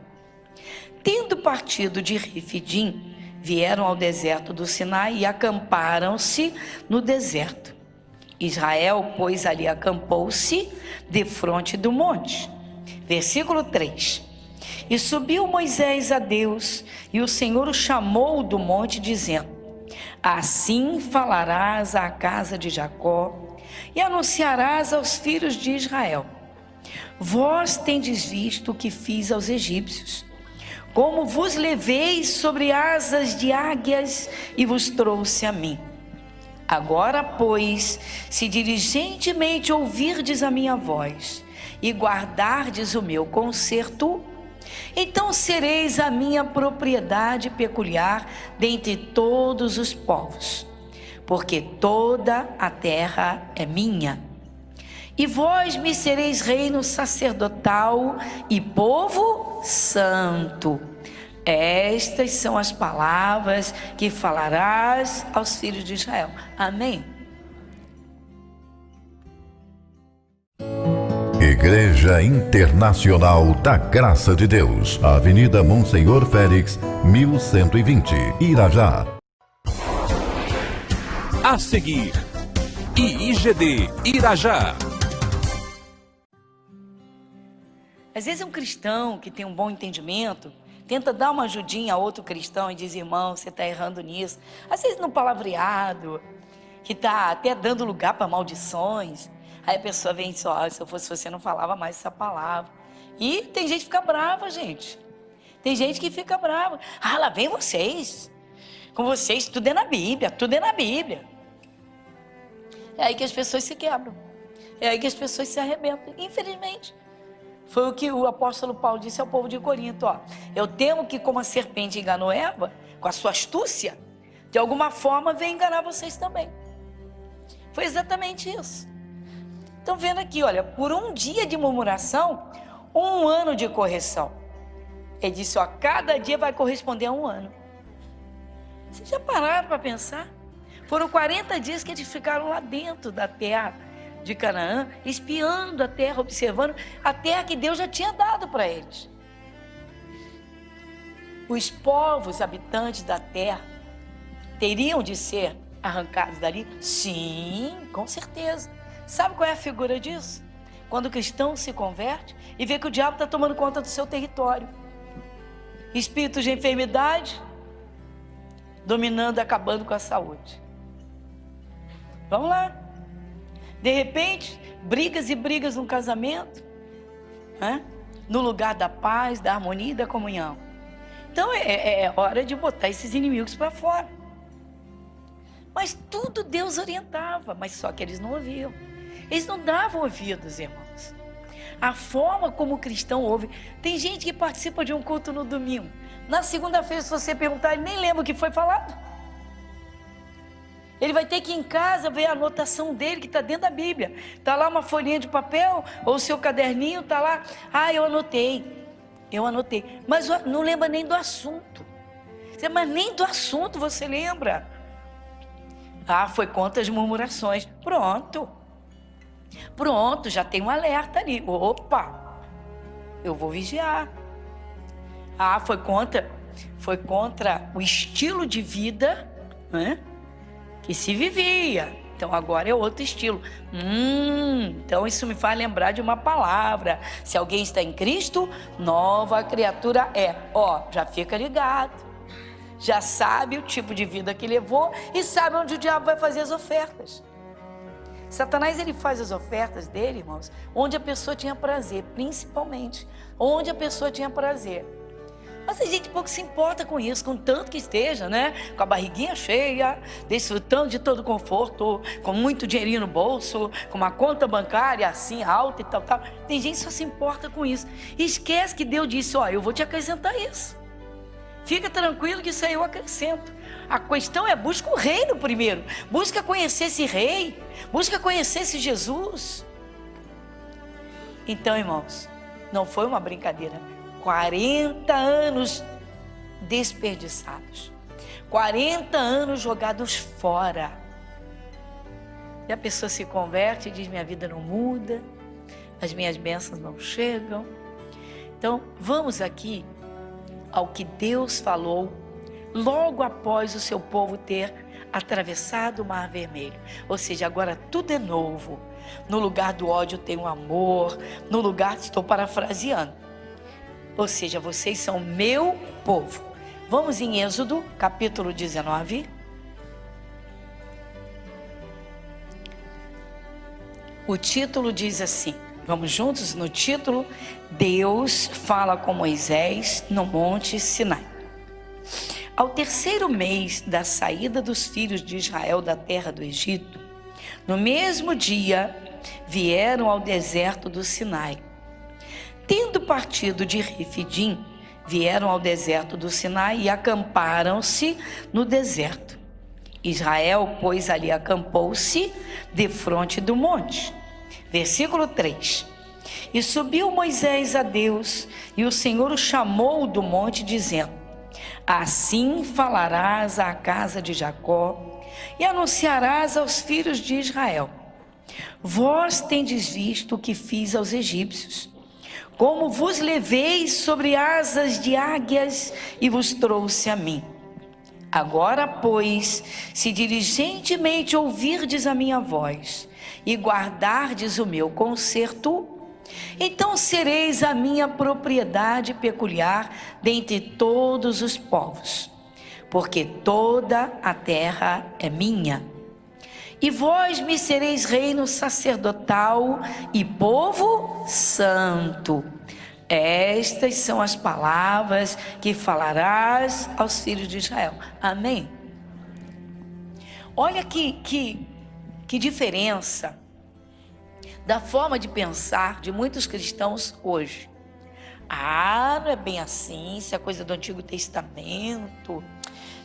Tendo partido de Refidim, vieram ao deserto do Sinai e acamparam-se no deserto. Israel, pois, ali acampou-se defronte do monte. Versículo 3. E subiu Moisés a Deus, e o Senhor o chamou do monte, dizendo, assim falarás à casa de Jacó, e anunciarás aos filhos de Israel. Vós tendes visto o que fiz aos egípcios, como vos levei sobre asas de águias e vos trouxe a mim. Agora, pois, se diligentemente ouvirdes a minha voz e guardardes o meu conserto, então sereis a minha propriedade peculiar dentre todos os povos, porque toda a terra é minha. E vós me sereis reino sacerdotal e povo santo. Estas são as palavras que falarás aos filhos de Israel. Amém. Igreja Internacional da Graça de Deus, Avenida Monsenhor Félix, 1120, Irajá. A seguir, IIGD Irajá. Às vezes um cristão que tem um bom entendimento tenta dar uma ajudinha a outro cristão e diz: irmão, você está errando nisso. Às vezes no palavreado, que está até dando lugar para maldições. Aí a pessoa vem e diz: ó, se eu fosse você não falava mais essa palavra. E tem gente que fica brava, gente. Tem gente que fica brava. Ah, lá vem vocês. Com vocês tudo é na Bíblia, tudo é na Bíblia. É aí que as pessoas se quebram. É aí que as pessoas se arrebentam. Infelizmente. Foi o que o apóstolo Paulo disse ao povo de Corinto, ó. Eu temo que como a serpente enganou Eva, com a sua astúcia, de alguma forma vem enganar vocês também. Foi exatamente isso. Estão vendo aqui, olha, por um dia de murmuração, 1 ano de correção. Ele disse, ó, cada dia vai corresponder a 1 ano. Vocês já pararam para pensar? Foram 40 dias que eles ficaram lá dentro da terra de Canaã, espiando a terra, observando a terra que Deus já tinha dado para eles. Os povos habitantes da terra teriam de ser arrancados dali? Sim, com certeza. Sabe qual é a figura disso? Quando o cristão se converte e vê que o diabo está tomando conta do seu território. Espíritos de enfermidade dominando, acabando com a saúde. Vamos lá. De repente, brigas e brigas no casamento, né? No lugar da paz, da harmonia e da comunhão. Então é hora de botar esses inimigos para fora. Mas tudo Deus orientava, mas só que eles não ouviam. Eles não davam ouvidos, irmãos. A forma como o cristão ouve. Tem gente que participa de um culto no domingo. Na segunda-feira, se você perguntar, ele nem lembra o que foi falado. Ele vai ter que ir em casa ver a anotação dele, que está dentro da Bíblia. Está lá uma folhinha de papel, ou o seu caderninho, está lá. Ah, eu anotei. Mas não lembra nem do assunto. Mas nem do assunto você lembra. Ah, foi contra as murmurações. Pronto, já tem um alerta ali. Opa, eu vou vigiar. Ah, foi contra o estilo de vida, né, que se vivia. Então agora é outro estilo. Então isso me faz lembrar de uma palavra. Se alguém está em Cristo, nova criatura é. Ó, já fica ligado. Já sabe o tipo de vida que levou e sabe onde o diabo vai fazer as ofertas. Satanás, ele faz as ofertas dele, irmãos, onde a pessoa tinha prazer, principalmente onde a pessoa tinha prazer. Mas a gente pouco se importa com isso, com tanto que esteja, né? Com a barriguinha cheia, desfrutando de todo conforto, com muito dinheirinho no bolso, com uma conta bancária assim alta e tal. Tem gente que só se importa com isso. E esquece que Deus disse, ó, eu vou te acrescentar isso. Fica tranquilo que isso aí eu acrescento. A questão é, busca o reino primeiro. Busca conhecer esse rei. Busca conhecer esse Jesus. Então, irmãos, não foi uma brincadeira. 40 anos desperdiçados. 40 anos jogados fora. E a pessoa se converte e diz, minha vida não muda. As minhas bênçãos não chegam. Então, vamos aqui ao que Deus falou logo após o seu povo ter atravessado o Mar Vermelho. Ou seja, agora tudo é novo. No lugar do ódio tem um amor. No lugar, estou parafraseando. Ou seja, vocês são meu povo. Vamos em Êxodo, capítulo 19. O título diz assim, Vamos juntos no título? Deus fala com Moisés no Monte Sinai. Ao terceiro mês da saída dos filhos de Israel da terra do Egito, no mesmo dia vieram ao deserto do Sinai. Tendo partido de Refidim, vieram ao deserto do Sinai e acamparam-se no deserto. Israel, pois, ali acampou-se defronte do monte. Versículo 3. E subiu Moisés a Deus, e o Senhor o chamou do monte, dizendo: assim falarás à casa de Jacó e anunciarás aos filhos de Israel: vós tendes visto o que fiz aos egípcios, como vos levei sobre asas de águias e vos trouxe a mim. Agora, pois, se diligentemente ouvirdes a minha voz e guardardes o meu conserto, então sereis a minha propriedade peculiar dentre todos os povos, porque toda a terra é minha. E vós me sereis reino sacerdotal e povo santo. Estas são as palavras que falarás aos filhos de Israel. Amém? Olha que diferença da forma de pensar de muitos cristãos hoje. Não é bem assim, isso é coisa do Antigo Testamento.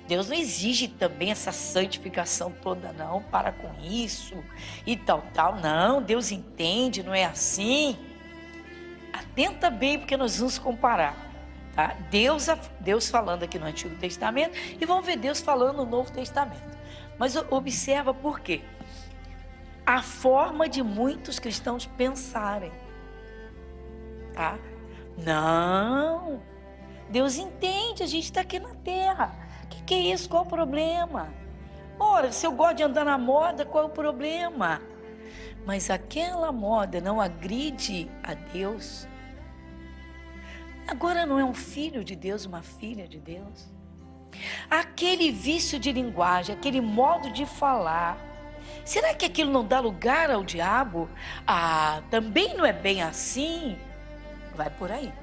Deus não exige também essa santificação toda, não, para com isso e tal. Não, Deus entende, não é assim. Atenta bem, porque nós vamos comparar, tá? Deus falando aqui no Antigo Testamento e vamos ver Deus falando no Novo Testamento. Mas observa por quê? A forma de muitos cristãos pensarem, tá? Não, Deus entende, a gente está aqui na terra. O que é isso? Qual o problema? Ora, se eu gosto de andar na moda, qual é o problema? Mas aquela moda não agride a Deus. Agora não é um filho de Deus, uma filha de Deus. Aquele vício de linguagem, aquele modo de falar, será que aquilo não dá lugar ao diabo? Também não é bem assim. Vai por aí.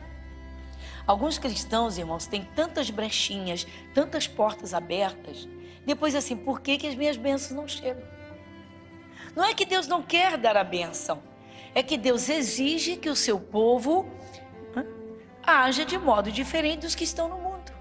Alguns cristãos, irmãos, têm tantas brechinhas, tantas portas abertas. Depois assim, por que as minhas bênçãos não chegam? Não é que Deus não quer dar a bênção. É que Deus exige que o seu povo haja de modo diferente dos que estão no mundo.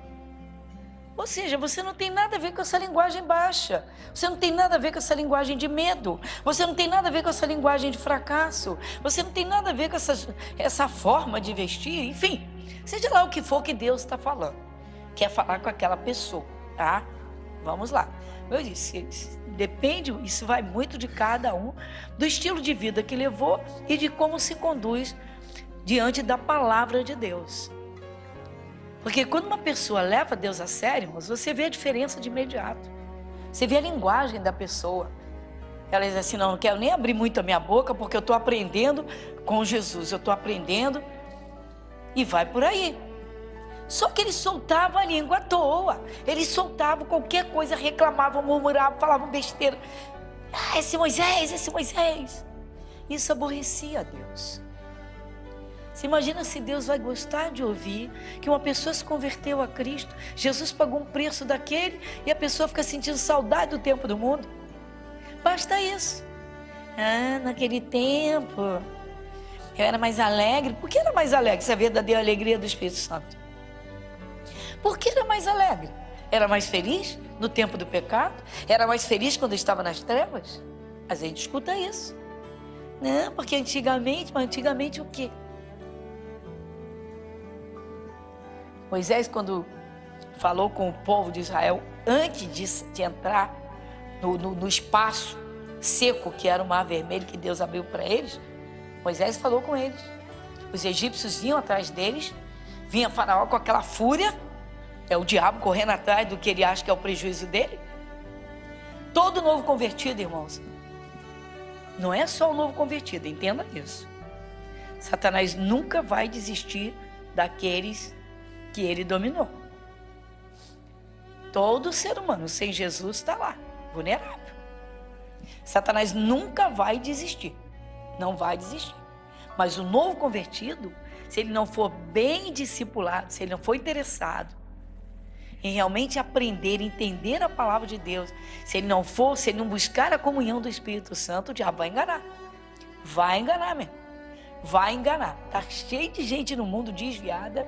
Ou seja, você não tem nada a ver com essa linguagem baixa. Você não tem nada a ver com essa linguagem de medo. Você não tem nada a ver com essa linguagem de fracasso. Você não tem nada a ver com essa forma de vestir. Enfim, seja lá o que for que Deus está falando. Quer falar com aquela pessoa, tá? Vamos lá. Eu disse, depende, isso vai muito de cada um, do estilo de vida que levou e de como se conduz diante da palavra de Deus. Porque quando uma pessoa leva Deus a sério, você vê a diferença de imediato. Você vê a linguagem da pessoa. Ela diz assim, não quero nem abrir muito a minha boca, porque eu estou aprendendo com Jesus, eu estou aprendendo, e vai por aí. Só que eles soltavam a língua à toa. Eles soltavam qualquer coisa, reclamavam, murmuravam, falavam besteira. Esse Moisés. Isso aborrecia a Deus. Você imagina se Deus vai gostar de ouvir que uma pessoa se converteu a Cristo, Jesus pagou um preço daquele e a pessoa fica sentindo saudade do tempo do mundo? Basta isso. Naquele tempo eu era mais alegre. Por que era mais alegre? Isso é a verdadeira alegria do Espírito Santo. Por que era mais alegre? Era mais feliz no tempo do pecado? Era mais feliz quando estava nas trevas? A gente escuta isso. Não, porque antigamente o quê? Moisés, quando falou com o povo de Israel, antes de entrar no espaço seco, que era o Mar Vermelho, que Deus abriu para eles, Moisés falou com eles. Os egípcios vinham atrás deles, vinha Faraó com aquela fúria, é o diabo correndo atrás do que ele acha que é o prejuízo dele. Todo novo convertido, irmãos, não é só o novo convertido, entenda isso. Satanás nunca vai desistir daqueles que ele dominou. Todo ser humano sem Jesus está lá, vulnerável. Satanás nunca vai desistir, não vai desistir. Mas o novo convertido, se ele não for bem discipulado, se ele não for interessado em realmente aprender, entender a palavra de Deus, se ele não buscar a comunhão do Espírito Santo, o diabo vai enganar. Vai enganar mesmo. Vai enganar. Tá cheio de gente no mundo desviada,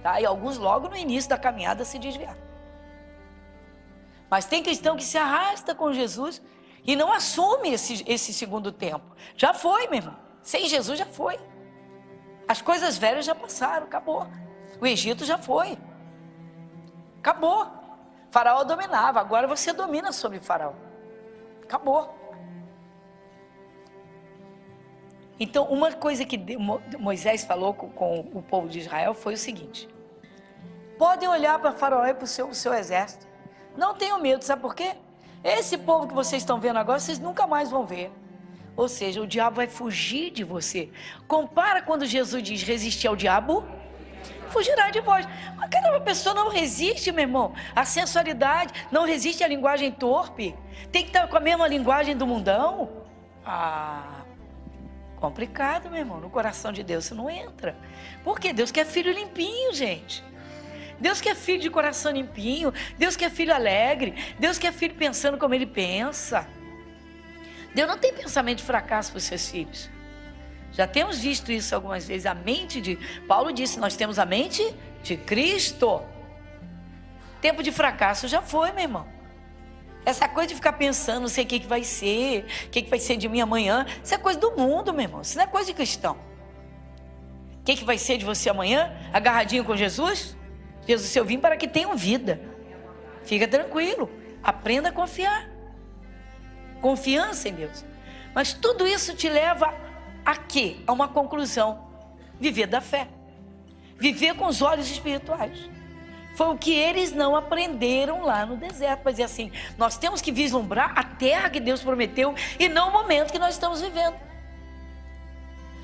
tá? E alguns logo no início da caminhada se desviaram. Mas tem cristão que se arrasta com Jesus e não assume esse segundo tempo. Já foi, meu irmão. Sem Jesus já foi. As coisas velhas já passaram, acabou. O Egito já foi. Acabou. Faraó dominava, agora você domina sobre Faraó. Acabou. Então, uma coisa que Moisés falou com o povo de Israel foi o seguinte: podem olhar para Faraó e para o seu exército. Não tenham medo, sabe por quê? Esse povo que vocês estão vendo agora, vocês nunca mais vão ver. Ou seja, o diabo vai fugir de você. Compara quando Jesus diz resistir ao diabo, fugirá de vós. Mas caramba, a pessoa não resiste, meu irmão. A sensualidade não resiste à linguagem torpe. Tem que estar com a mesma linguagem do mundão. Complicado, meu irmão. No coração de Deus isso não entra. Porque Deus quer filho limpinho, gente. Deus quer filho de coração limpinho. Deus quer filho alegre. Deus quer filho pensando como ele pensa. Deus não tem pensamento de fracasso para os seus filhos. Já temos visto isso algumas vezes. Paulo disse, nós temos a mente de Cristo. Tempo de fracasso já foi, meu irmão. Essa coisa de ficar pensando, não sei o que vai ser, o que vai ser de mim amanhã, isso é coisa do mundo, meu irmão. Isso não é coisa de cristão. O que vai ser de você amanhã? Agarradinho com Jesus? Jesus, eu vim para que tenham vida. Fica tranquilo. Aprenda a confiar. Confiança em Deus. Mas tudo isso te leva a quê? A uma conclusão. Viver da fé. Viver com os olhos espirituais. Foi o que eles não aprenderam lá no deserto. Mas é assim, nós temos que vislumbrar a terra que Deus prometeu e não o momento que nós estamos vivendo.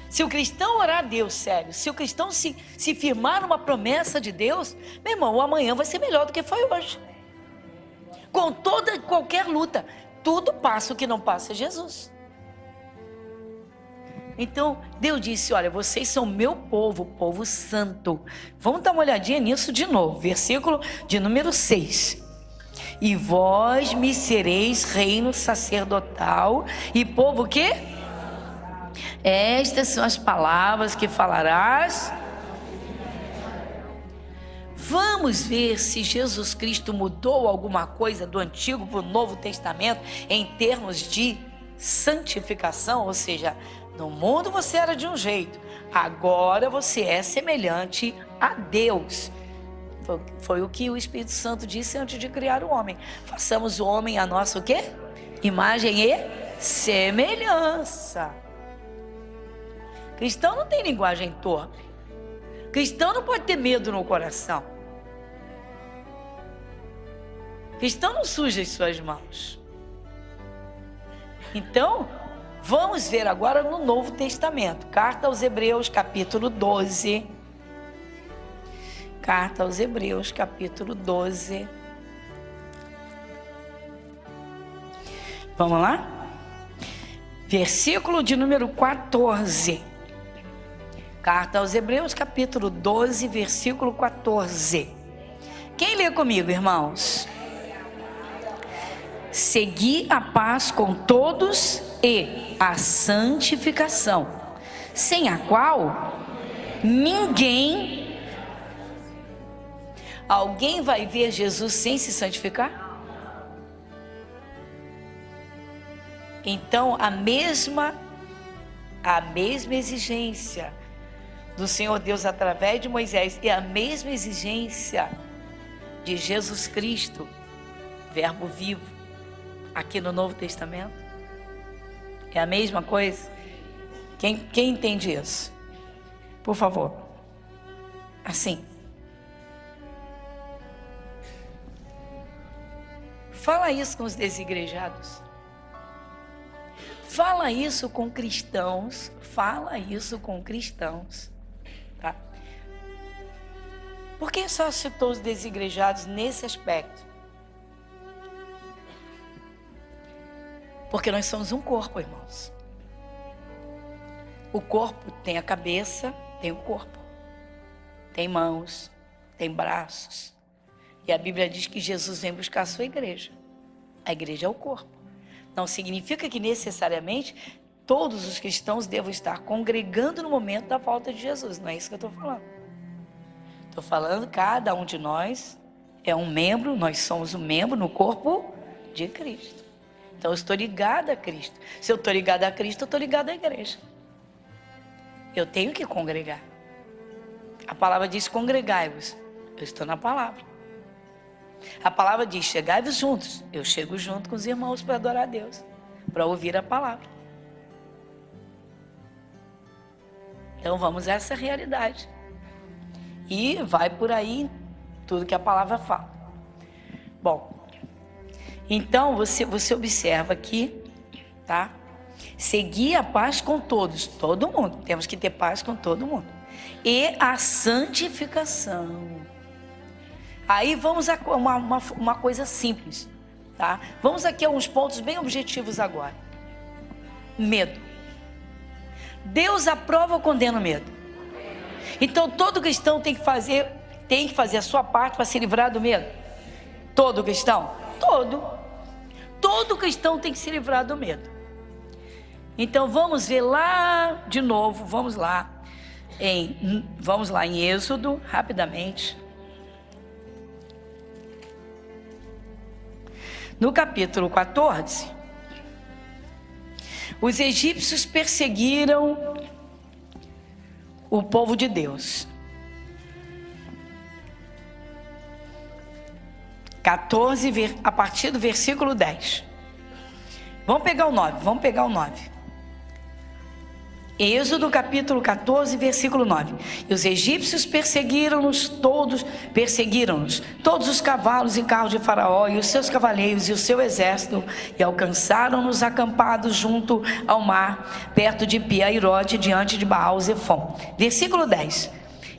Se o cristão orar a Deus, sério, se o cristão se firmar numa promessa de Deus, meu irmão, o amanhã vai ser melhor do que foi hoje. Com toda qualquer luta, tudo passa, o que não passa é Jesus. Então, Deus disse, olha, vocês são meu povo, povo santo. Vamos dar uma olhadinha nisso de novo, versículo de número 6. E vós me sereis reino sacerdotal e povo o quê? Estas são as palavras que falarás. Vamos ver se Jesus Cristo mudou alguma coisa do Antigo para o Novo Testamento em termos de santificação, ou seja, no mundo você era de um jeito, agora você é semelhante a Deus. Foi o que o Espírito Santo disse antes de criar o homem. Façamos o homem a nossa o quê? Imagem e semelhança. Cristão não tem linguagem torpe. Cristão não pode ter medo no coração. Cristão não suja as suas mãos. Então, vamos ver agora no Novo Testamento. Carta aos Hebreus, capítulo 12. Carta aos Hebreus, capítulo 12. Vamos lá? Versículo de número 14. Carta aos Hebreus, capítulo 12, versículo 14. Quem lê comigo, irmãos? Segui a paz com todos e a santificação, sem a qual ninguém... Alguém vai ver Jesus sem se santificar? Então, a mesma exigência do Senhor Deus através de Moisés e a mesma exigência de Jesus Cristo, verbo vivo, aqui no Novo Testamento, é a mesma coisa? Quem entende isso? Por favor. Assim. Fala isso com os desigrejados. Fala isso com cristãos. Fala isso com cristãos. Tá? Por que só citou os desigrejados nesse aspecto? Porque nós somos um corpo, irmãos. O corpo tem a cabeça, tem o corpo, tem mãos, tem braços. E a Bíblia diz que Jesus vem buscar a sua igreja. A igreja é o corpo. Não significa que necessariamente todos os cristãos devam estar congregando no momento da volta de Jesus. Não é isso que eu estou falando. Estou falando que cada um de nós é um membro, nós somos um membro no corpo de Cristo. Então eu estou ligada a Cristo. Se eu estou ligada a Cristo, eu estou ligada à igreja. Eu tenho que congregar. A palavra diz congregai-vos. Eu estou na palavra. A palavra diz chegai-vos juntos. Eu chego junto com os irmãos para adorar a Deus, para ouvir a palavra. Então vamos a essa realidade. E vai por aí tudo que a palavra fala. Bom, então você observa aqui, tá? Seguir a paz com todos, todo mundo. Temos que ter paz com todo mundo. E a santificação. Aí vamos a uma coisa simples, tá? Vamos aqui a uns pontos bem objetivos agora. Medo. Deus aprova ou condena o medo? Então todo cristão tem que fazer a sua parte para se livrar do medo. Todo cristão? Todo cristão tem que se livrar do medo. Então vamos ver lá de novo, vamos lá em Êxodo, rapidamente. No capítulo 14, os egípcios perseguiram o povo de Deus. 14, a partir do versículo 10. Vamos pegar o 9. Êxodo capítulo 14, versículo 9. E os egípcios perseguiram-nos todos os cavalos e carros de Faraó e os seus cavaleiros e o seu exército, e alcançaram-nos acampados junto ao mar, perto de Pi-Hahirote, diante de Baal-Zefon. Versículo 10.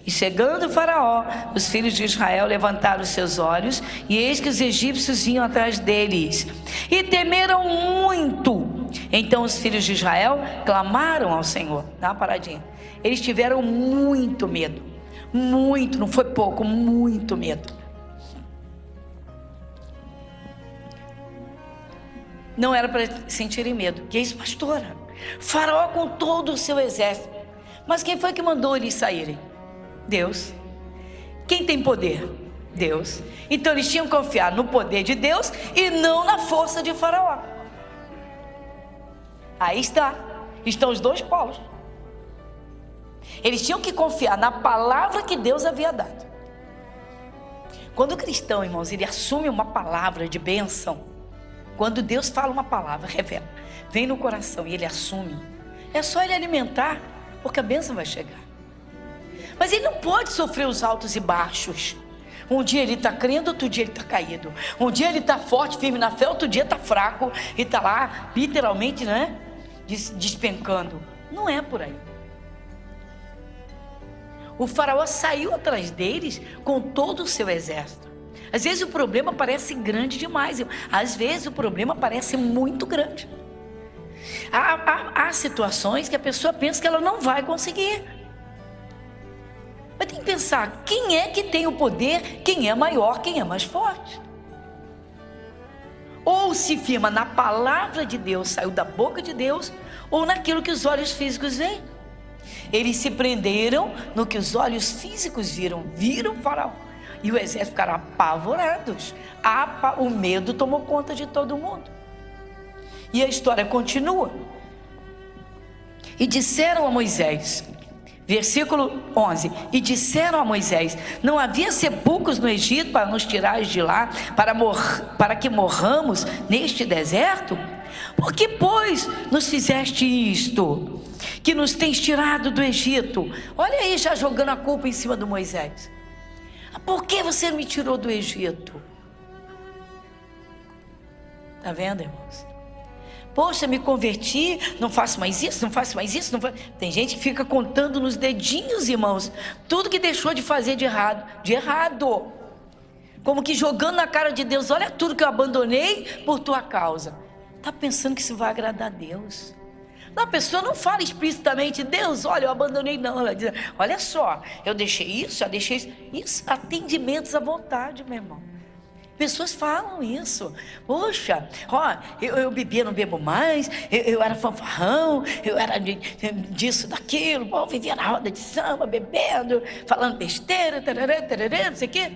E chegando Faraó, os filhos de Israel levantaram os seus olhos, e eis que os egípcios vinham atrás deles, e temeram muito. Então os filhos de Israel clamaram ao Senhor. Dá uma paradinha. Eles tiveram muito medo. Muito, não foi pouco, muito medo. Não era para sentirem medo. Que é isso, pastora? Faraó com todo o seu exército. Mas quem foi que mandou eles saírem? Deus. Quem tem poder? Deus. Então eles tinham que confiar no poder de Deus e não na força de Faraó. Aí estão os dois polos. Eles tinham que confiar na palavra que Deus havia dado. Quando o cristão, irmãos, ele assume uma palavra de bênção, quando Deus fala uma palavra, revela, vem no coração e ele assume, é só ele alimentar, porque a bênção vai chegar. Mas ele não pode sofrer os altos e baixos. Um dia ele está crendo, outro dia ele está caído. Um dia ele está forte, firme na fé, outro dia está fraco e está lá, literalmente, né? Despencando. Não é por aí. O faraó saiu atrás deles com todo o seu exército. Às vezes o problema parece grande demais. Às vezes o problema parece muito grande. Há situações que a pessoa pensa que ela não vai conseguir. Mas tem que pensar, quem é que tem o poder, quem é maior, quem é mais forte. Ou se firma na palavra de Deus, saiu da boca de Deus, ou naquilo que os olhos físicos veem. Eles se prenderam no que os olhos físicos viram o faraó. E o exército ficaram apavorados. O medo tomou conta de todo mundo. E a história continua. E disseram a Moisés... Versículo 11. E disseram a Moisés: não havia sepulcros no Egito para nos tirares de lá, para que morramos neste deserto? Por que, pois, nos fizeste isto, que nos tens tirado do Egito? Olha aí, já jogando a culpa em cima do Moisés. Por que você me tirou do Egito? Está vendo, irmãos? Poxa, me converti, não faço mais isso, não faço mais isso. Tem gente que fica contando nos dedinhos, irmãos, tudo que deixou de fazer de errado. Como que jogando na cara de Deus, olha tudo que eu abandonei por tua causa. Está pensando que isso vai agradar a Deus? A pessoa não fala explicitamente, Deus, olha, eu abandonei, não. Ela diz, olha só, eu deixei isso, já deixei isso. Isso, atendimentos à vontade, meu irmão. Pessoas falam isso. Poxa, ó, eu bebia, não bebo mais, eu era fanfarrão, eu era disso, daquilo, pô, eu vivia na roda de samba, bebendo, falando besteira, tarará, tarará, não sei o quê.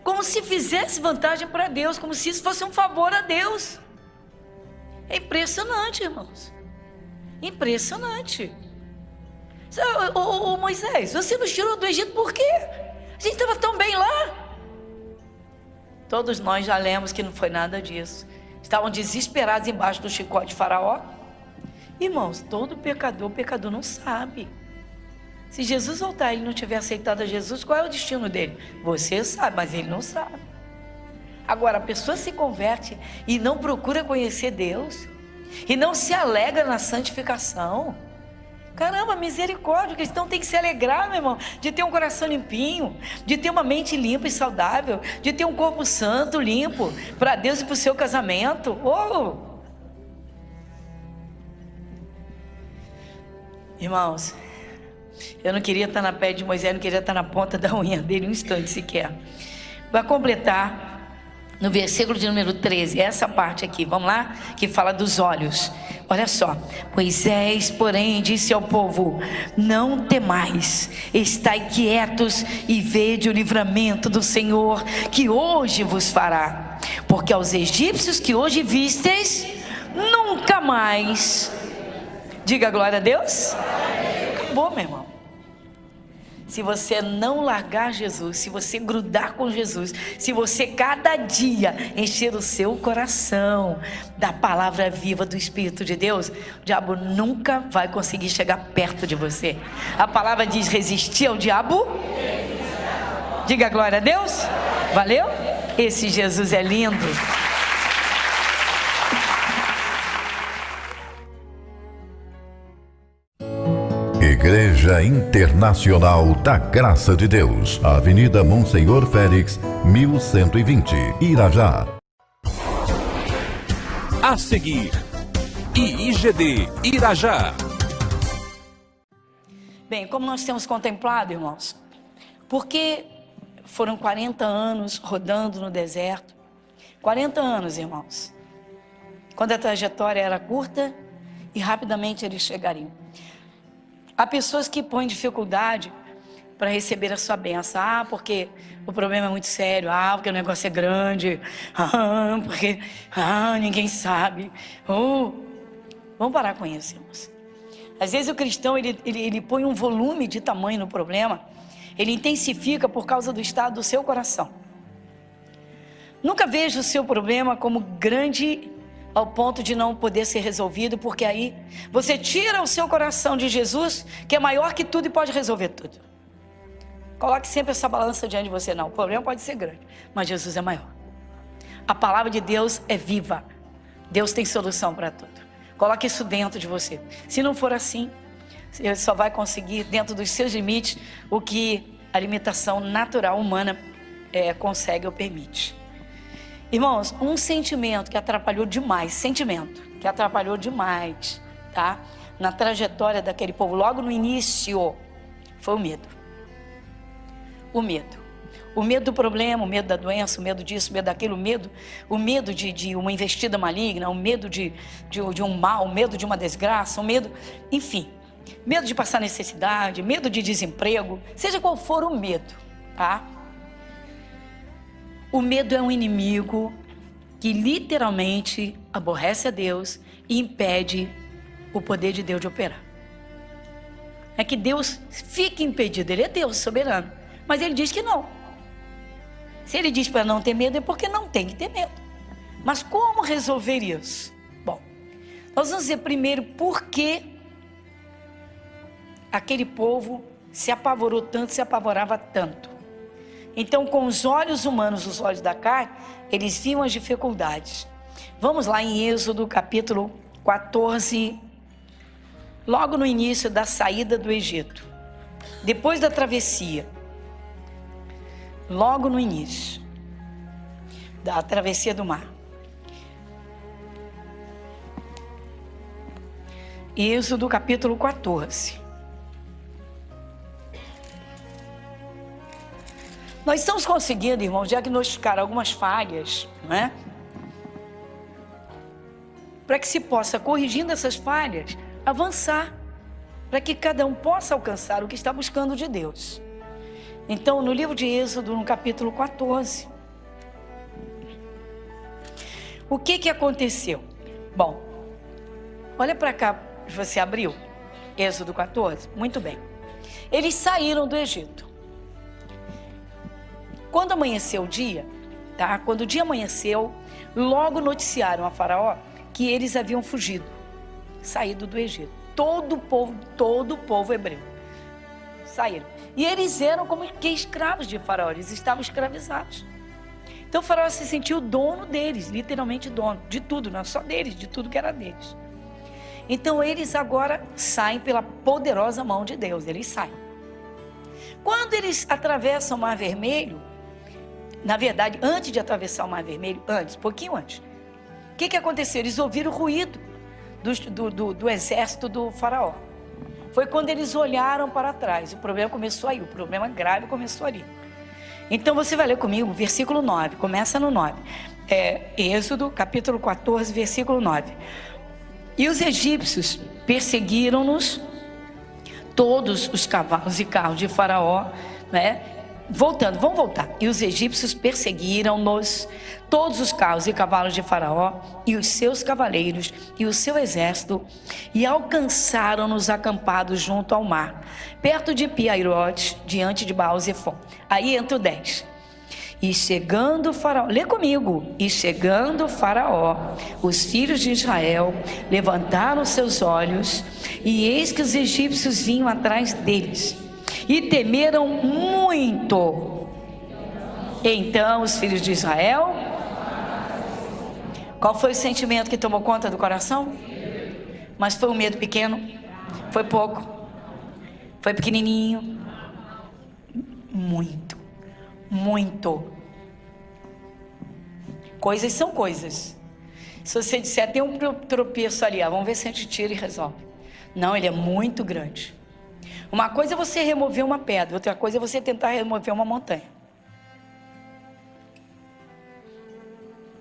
Como se fizesse vantagem para Deus, como se isso fosse um favor a Deus. É impressionante, irmãos. Impressionante. Ô Moisés, você nos tirou do Egito por quê? A gente estava tão bem lá. Todos nós já lemos que não foi nada disso. Estavam desesperados embaixo do chicote de Faraó. Irmãos, todo pecador, o pecador não sabe. Se Jesus voltar e ele não tiver aceitado a Jesus, qual é o destino dele? Você sabe, mas ele não sabe. Agora, a pessoa se converte e não procura conhecer Deus, e não se alegra na santificação. Caramba, misericórdia, o cristão tem que se alegrar, meu irmão, de ter um coração limpinho, de ter uma mente limpa e saudável, de ter um corpo santo, limpo, para Deus e para o seu casamento. Oh! Irmãos, eu não queria estar na pele de Moisés, não queria estar na ponta da unha dele um instante sequer. Vai completar no versículo de número 13, essa parte aqui, vamos lá, que fala dos olhos. Olha só, Moisés, porém, disse ao povo: não temais, estai quietos e vede o livramento do Senhor, que hoje vos fará. Porque aos egípcios que hoje vistes, nunca mais. Diga glória a Deus. Acabou, meu irmão. Se você não largar Jesus, se você grudar com Jesus, se você cada dia encher o seu coração da palavra viva do Espírito de Deus, o diabo nunca vai conseguir chegar perto de você. A palavra diz: resistir ao diabo. Diga glória a Deus. Valeu? Esse Jesus é lindo. Igreja Internacional da Graça de Deus, Avenida Monsenhor Félix, 1120, Irajá. A seguir, IIGD Irajá. Bem, como nós temos contemplado, irmãos, porque foram 40 anos rodando no deserto, 40 anos, irmãos, quando a trajetória era curta e rapidamente eles chegariam. Há pessoas que põem dificuldade para receber a sua bênção. Ah, porque o problema é muito sério. Ah, porque o negócio é grande. Ah, porque ninguém sabe. Oh, vamos parar com isso, irmãos. Às vezes o cristão, ele põe um volume de tamanho no problema. Ele intensifica por causa do estado do seu coração. Nunca veja o seu problema como grande ao ponto de não poder ser resolvido, porque aí você tira o seu coração de Jesus, que é maior que tudo e pode resolver tudo. Coloque sempre essa balança diante de você. Não, o problema pode ser grande, mas Jesus é maior. A palavra de Deus é viva. Deus tem solução para tudo. Coloque isso dentro de você. Se não for assim, você só vai conseguir, dentro dos seus limites, o que a limitação natural humana consegue ou permite. Irmãos, um sentimento que atrapalhou demais, tá? Na trajetória daquele povo, logo no início, foi o medo. O medo. O medo do problema, o medo da doença, o medo disso, o medo daquilo, o medo de uma investida maligna, o medo de um mal, o medo de uma desgraça, o medo, enfim. Medo de passar necessidade, medo de desemprego, seja qual for o medo, tá? O medo é um inimigo que literalmente aborrece a Deus e impede o poder de Deus de operar. É que Deus fica impedido, Ele é Deus soberano, mas Ele diz que não. Se Ele diz para não ter medo, é porque não tem que ter medo. Mas como resolver isso? Bom, nós vamos dizer primeiro por que aquele povo se apavorou tanto, se apavorava tanto. Então, com os olhos humanos, os olhos da carne, eles viam as dificuldades. Vamos lá em Êxodo capítulo 14, logo no início da saída do Egito. Depois da travessia, logo no início da travessia do mar. Êxodo capítulo 14. Nós estamos conseguindo, irmãos, diagnosticar algumas falhas, não é? Para que se possa, corrigindo essas falhas, avançar, para que cada um possa alcançar o que está buscando de Deus. Então, no livro de Êxodo, no capítulo 14, o que aconteceu? Bom, olha para cá, você abriu Êxodo 14? Muito bem. Eles saíram do Egito. Quando amanheceu o dia, tá? Quando o dia amanheceu, logo noticiaram a Faraó que eles haviam fugido, saído do Egito. Todo o povo hebreu saíram. E eles eram como que escravos de Faraó, eles estavam escravizados. Então o Faraó se sentiu dono deles, literalmente dono de tudo, não só deles, de tudo que era deles. Então eles agora saem pela poderosa mão de Deus, eles saem. Quando eles atravessam o Mar Vermelho, na verdade, antes de atravessar o Mar Vermelho, pouquinho antes, o que aconteceu? Eles ouviram o ruído do exército do Faraó. Foi quando eles olharam para trás, o problema começou aí, o problema grave começou ali. Então você vai ler comigo, versículo 9, começa no 9. Êxodo, capítulo 14, versículo 9. E os egípcios perseguiram-nos, todos os cavalos e carros de Faraó, né? Vamos voltar. E os egípcios perseguiram-nos, todos os carros e cavalos de Faraó, e os seus cavaleiros, e o seu exército, e alcançaram-nos acampados junto ao mar, perto de Pi-Hahirote, diante de Baal-Zephon. Aí entra o 10. E chegando Faraó, lê comigo, e chegando Faraó, os filhos de Israel levantaram seus olhos, e eis que os egípcios vinham atrás deles, e temeram muito. Então os filhos de Israel, qual foi o sentimento que tomou conta do coração? Mas foi um medo pequeno? Foi pouco? Foi pequenininho? Muito. Coisas são coisas. Se você disser, tem um tropeço ali, vamos ver se a gente tira e resolve. Não, ele é muito grande. Uma coisa é você remover uma pedra, outra coisa é você tentar remover uma montanha.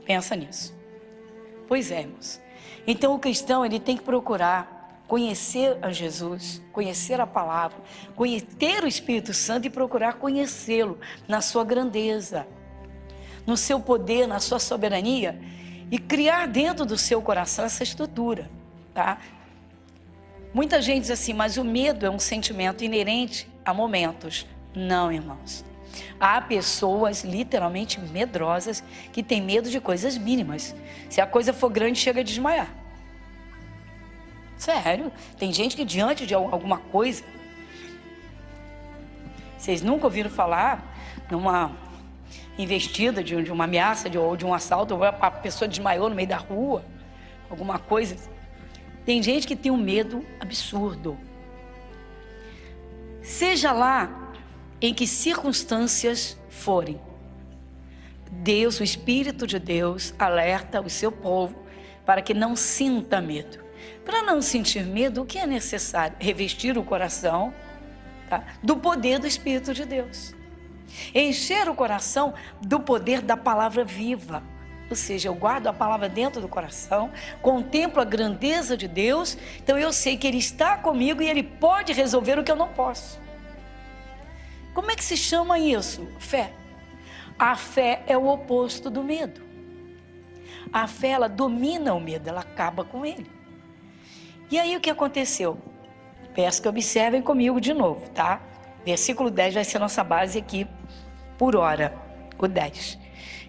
Pensa nisso. Pois é, irmãos. Então o cristão, ele tem que procurar conhecer a Jesus, conhecer a palavra, ter o Espírito Santo e procurar conhecê-lo na sua grandeza, no seu poder, na sua soberania, e criar dentro do seu coração essa estrutura, tá? Muita gente diz assim, mas o medo é um sentimento inerente a momentos. Não, irmãos. Há pessoas literalmente medrosas que têm medo de coisas mínimas. Se a coisa for grande, chega a desmaiar. Sério, tem gente que diante de alguma coisa... Vocês nunca ouviram falar numa investida, de uma ameaça, ou de um assalto, a pessoa desmaiou no meio da rua, alguma coisa... Tem gente que tem um medo absurdo. Seja lá em que circunstâncias forem, Deus, o Espírito de Deus, alerta o seu povo para que não sinta medo. Para não sentir medo, o que é necessário? Revestir o coração, tá, do poder do Espírito de Deus. Encher o coração do poder da palavra viva. Ou seja, eu guardo a palavra dentro do coração, contemplo a grandeza de Deus, então eu sei que Ele está comigo e Ele pode resolver o que eu não posso. Como é que se chama isso? Fé. A fé é o oposto do medo. A fé, ela domina o medo, ela acaba com ele. E aí o que aconteceu? Peço que observem comigo de novo, tá? Versículo 10 vai ser a nossa base aqui por hora, o 10.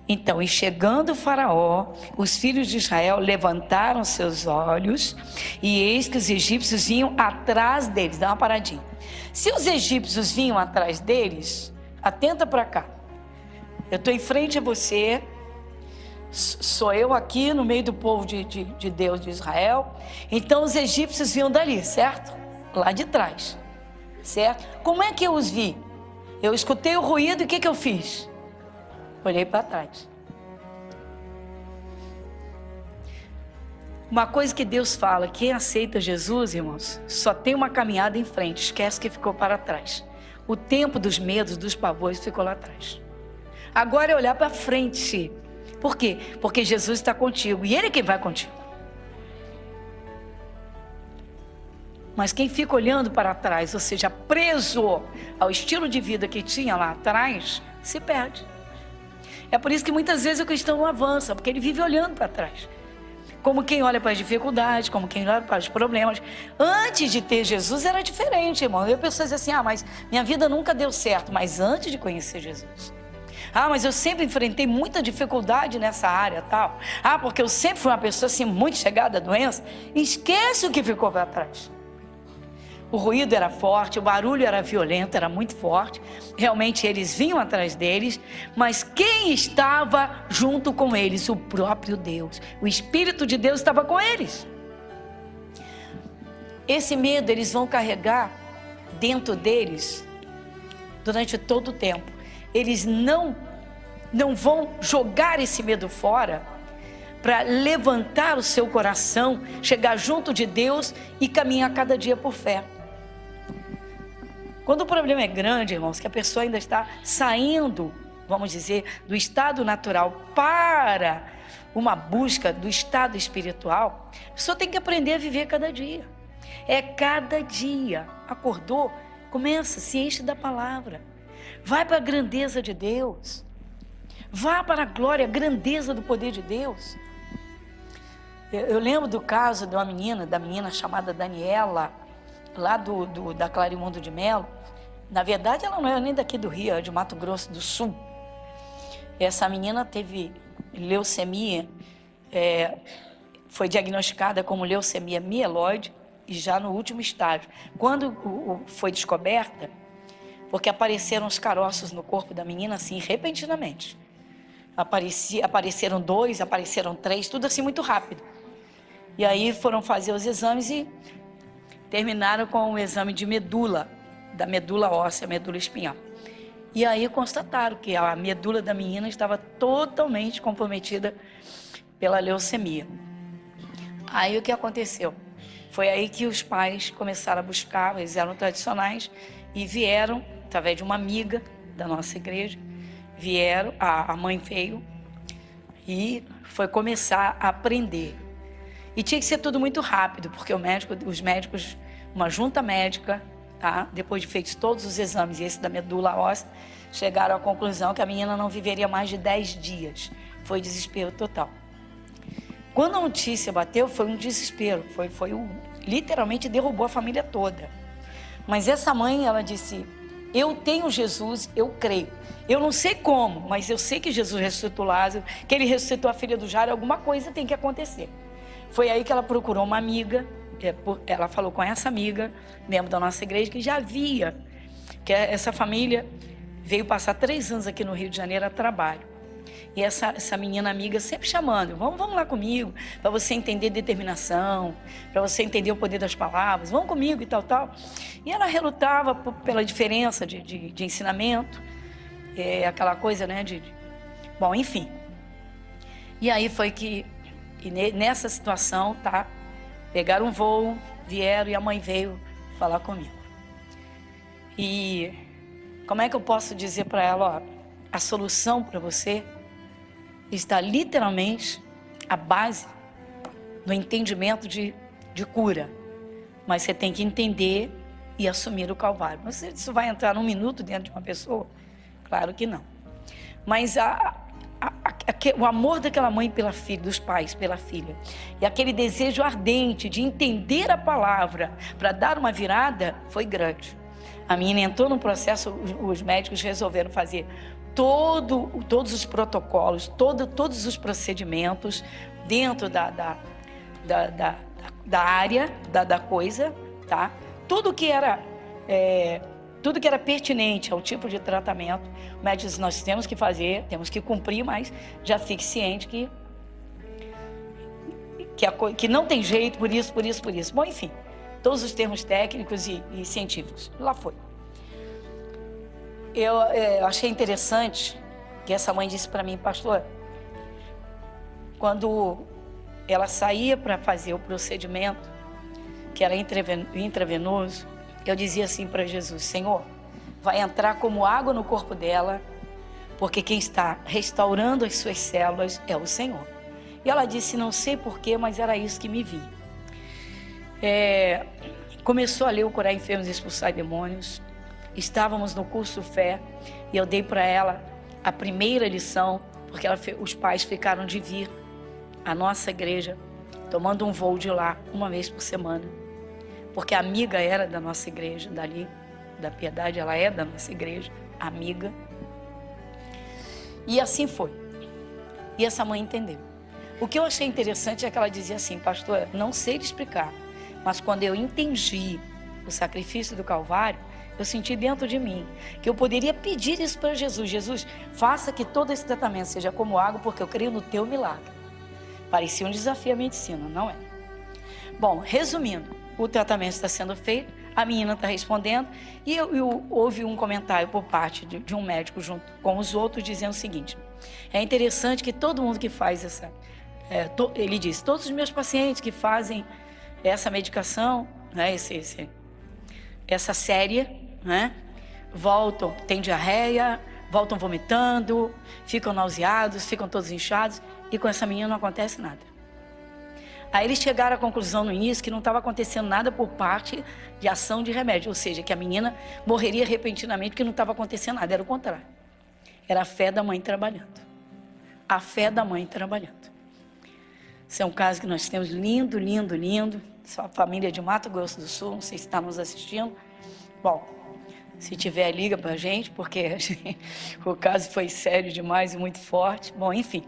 Então, e chegando Faraó, os filhos de Israel levantaram seus olhos, e eis que os egípcios vinham atrás deles. Dá uma paradinha. Se os egípcios vinham atrás deles, atenta para cá. Eu estou em frente a você, sou eu aqui no meio do povo de Deus de Israel. Então os egípcios vinham dali, certo? Lá de trás, certo? Como é que eu os vi? Eu escutei o ruído e o que eu fiz? Olhei para trás. Uma coisa que Deus fala, quem aceita Jesus, irmãos, só tem uma caminhada em frente, esquece que ficou para trás. O tempo dos medos, dos pavores ficou lá atrás. Agora é olhar para frente. Por quê? Porque Jesus está contigo e Ele é quem vai contigo. Mas quem fica olhando para trás, ou seja, preso ao estilo de vida que tinha lá atrás, se perde. É por isso que muitas vezes o cristão não avança, porque ele vive olhando para trás. Como quem olha para as dificuldades, como quem olha para os problemas. Antes de ter Jesus era diferente, irmão. Eu pessoas dizem assim, mas minha vida nunca deu certo. Mas antes de conhecer Jesus. Mas eu sempre enfrentei muita dificuldade nessa área, tal. Porque eu sempre fui uma pessoa assim, muito chegada à doença. Esquece o que ficou para trás. O ruído era forte, o barulho era violento, era muito forte. Realmente eles vinham atrás deles, mas quem estava junto com eles? O próprio Deus. O Espírito de Deus estava com eles. Esse medo eles vão carregar dentro deles durante todo o tempo. Eles não vão jogar esse medo fora para levantar o seu coração, chegar junto de Deus e caminhar cada dia por fé. Quando o problema é grande, irmãos, que a pessoa ainda está saindo, vamos dizer, do estado natural para uma busca do estado espiritual, a pessoa tem que aprender a viver cada dia. É cada dia. Acordou, começa, se enche da palavra. Vai para a grandeza de Deus. Vá para a glória, a grandeza do poder de Deus. Eu lembro do caso da menina chamada Daniela, lá da Clarimundo de Melo. Na verdade, ela não era nem daqui do Rio, era de Mato Grosso do Sul. Essa menina teve leucemia, foi diagnosticada como leucemia mieloide e já no último estágio. Quando foi descoberta, porque apareceram os caroços no corpo da menina assim, repentinamente. Apareceram 2, apareceram 3, tudo assim muito rápido. E aí foram fazer os exames e terminaram com o exame de medula, da medula óssea, medula espinhal. E aí constataram que a medula da menina estava totalmente comprometida pela leucemia. Aí o que aconteceu? Foi aí que os pais começaram a buscar, eles eram tradicionais, e vieram, através de uma amiga da nossa igreja, a mãe veio e foi começar a aprender. E tinha que ser tudo muito rápido, porque os médicos, uma junta médica, tá? Depois de feitos todos os exames, e esse da medula óssea, chegaram à conclusão que a menina não viveria mais de 10 dias. Foi desespero total. Quando a notícia bateu, foi um desespero, literalmente derrubou a família toda. Mas essa mãe, ela disse, eu tenho Jesus, eu creio. Eu não sei como, mas eu sei que Jesus ressuscitou Lázaro, que ele ressuscitou a filha do Jairo, alguma coisa tem que acontecer. Foi aí que ela procurou uma amiga, ela falou com essa amiga, membro da nossa igreja, que já via, que essa família veio passar 3 anos aqui no Rio de Janeiro a trabalho. E essa menina amiga sempre chamando, vamos lá comigo, para você entender determinação, para você entender o poder das palavras, vamos comigo e tal. E ela relutava pela diferença de ensinamento, aquela coisa, né, bom, enfim. E aí foi que, nessa situação, tá, pegaram um voo, vieram e a mãe veio falar comigo. E como é que eu posso dizer para ela, a solução para você está literalmente à base do entendimento de cura. Mas você tem que entender e assumir o Calvário. Mas isso vai entrar num minuto dentro de uma pessoa? Claro que não. Mas o amor daquela mãe pela filha, dos pais pela filha, e aquele desejo ardente de entender a palavra para dar uma virada, foi grande. A menina entrou no processo, os médicos resolveram fazer todos os protocolos, todos os procedimentos dentro da área da coisa, tá? Tudo que era pertinente ao tipo de tratamento, o médico disse, nós temos que fazer, temos que cumprir, mas já fique ciente que não tem jeito, por isso. Bom, enfim, todos os termos técnicos e científicos. Lá foi. Eu achei interessante que essa mãe disse para mim, pastor, quando ela saía para fazer o procedimento, que era intravenoso, eu dizia assim para Jesus: Senhor, vai entrar como água no corpo dela, porque quem está restaurando as suas células é o Senhor. E ela disse: não sei porquê, mas era isso que me vi. Começou a ler o Curar Enfermos e Expulsar Demônios. Estávamos no curso Fé e eu dei para ela a primeira lição, porque os pais ficaram de vir à nossa igreja, tomando um voo de lá uma vez por semana, porque a amiga era da nossa igreja, dali, da Piedade, ela é da nossa igreja, amiga. E assim foi. E essa mãe entendeu. O que eu achei interessante é que ela dizia assim: pastor, não sei te explicar, mas quando eu entendi o sacrifício do Calvário, eu senti dentro de mim que eu poderia pedir isso para Jesus: Jesus, faça que todo esse tratamento seja como água, porque eu creio no teu milagre. Parecia um desafio à medicina, não é? Bom, resumindo, o tratamento está sendo feito, a menina está respondendo, e houve um comentário por parte de um médico junto com os outros, dizendo o seguinte: é interessante que todo mundo que faz ele diz, todos os meus pacientes que fazem essa medicação, né, essa série, né, voltam, tem diarreia, voltam vomitando, ficam nauseados, ficam todos inchados, e com essa menina não acontece nada. Aí eles chegaram à conclusão no início que não estava acontecendo nada por parte de ação de remédio, ou seja, que a menina morreria repentinamente porque não estava acontecendo nada, era o contrário. Era a fé da mãe trabalhando. A fé da mãe trabalhando. Esse é um caso que nós temos lindo, lindo, lindo. Só a família de Mato Grosso do Sul, não sei se está nos assistindo. Bom, se tiver, liga para a gente, porque o caso foi sério demais e muito forte. Bom, enfim.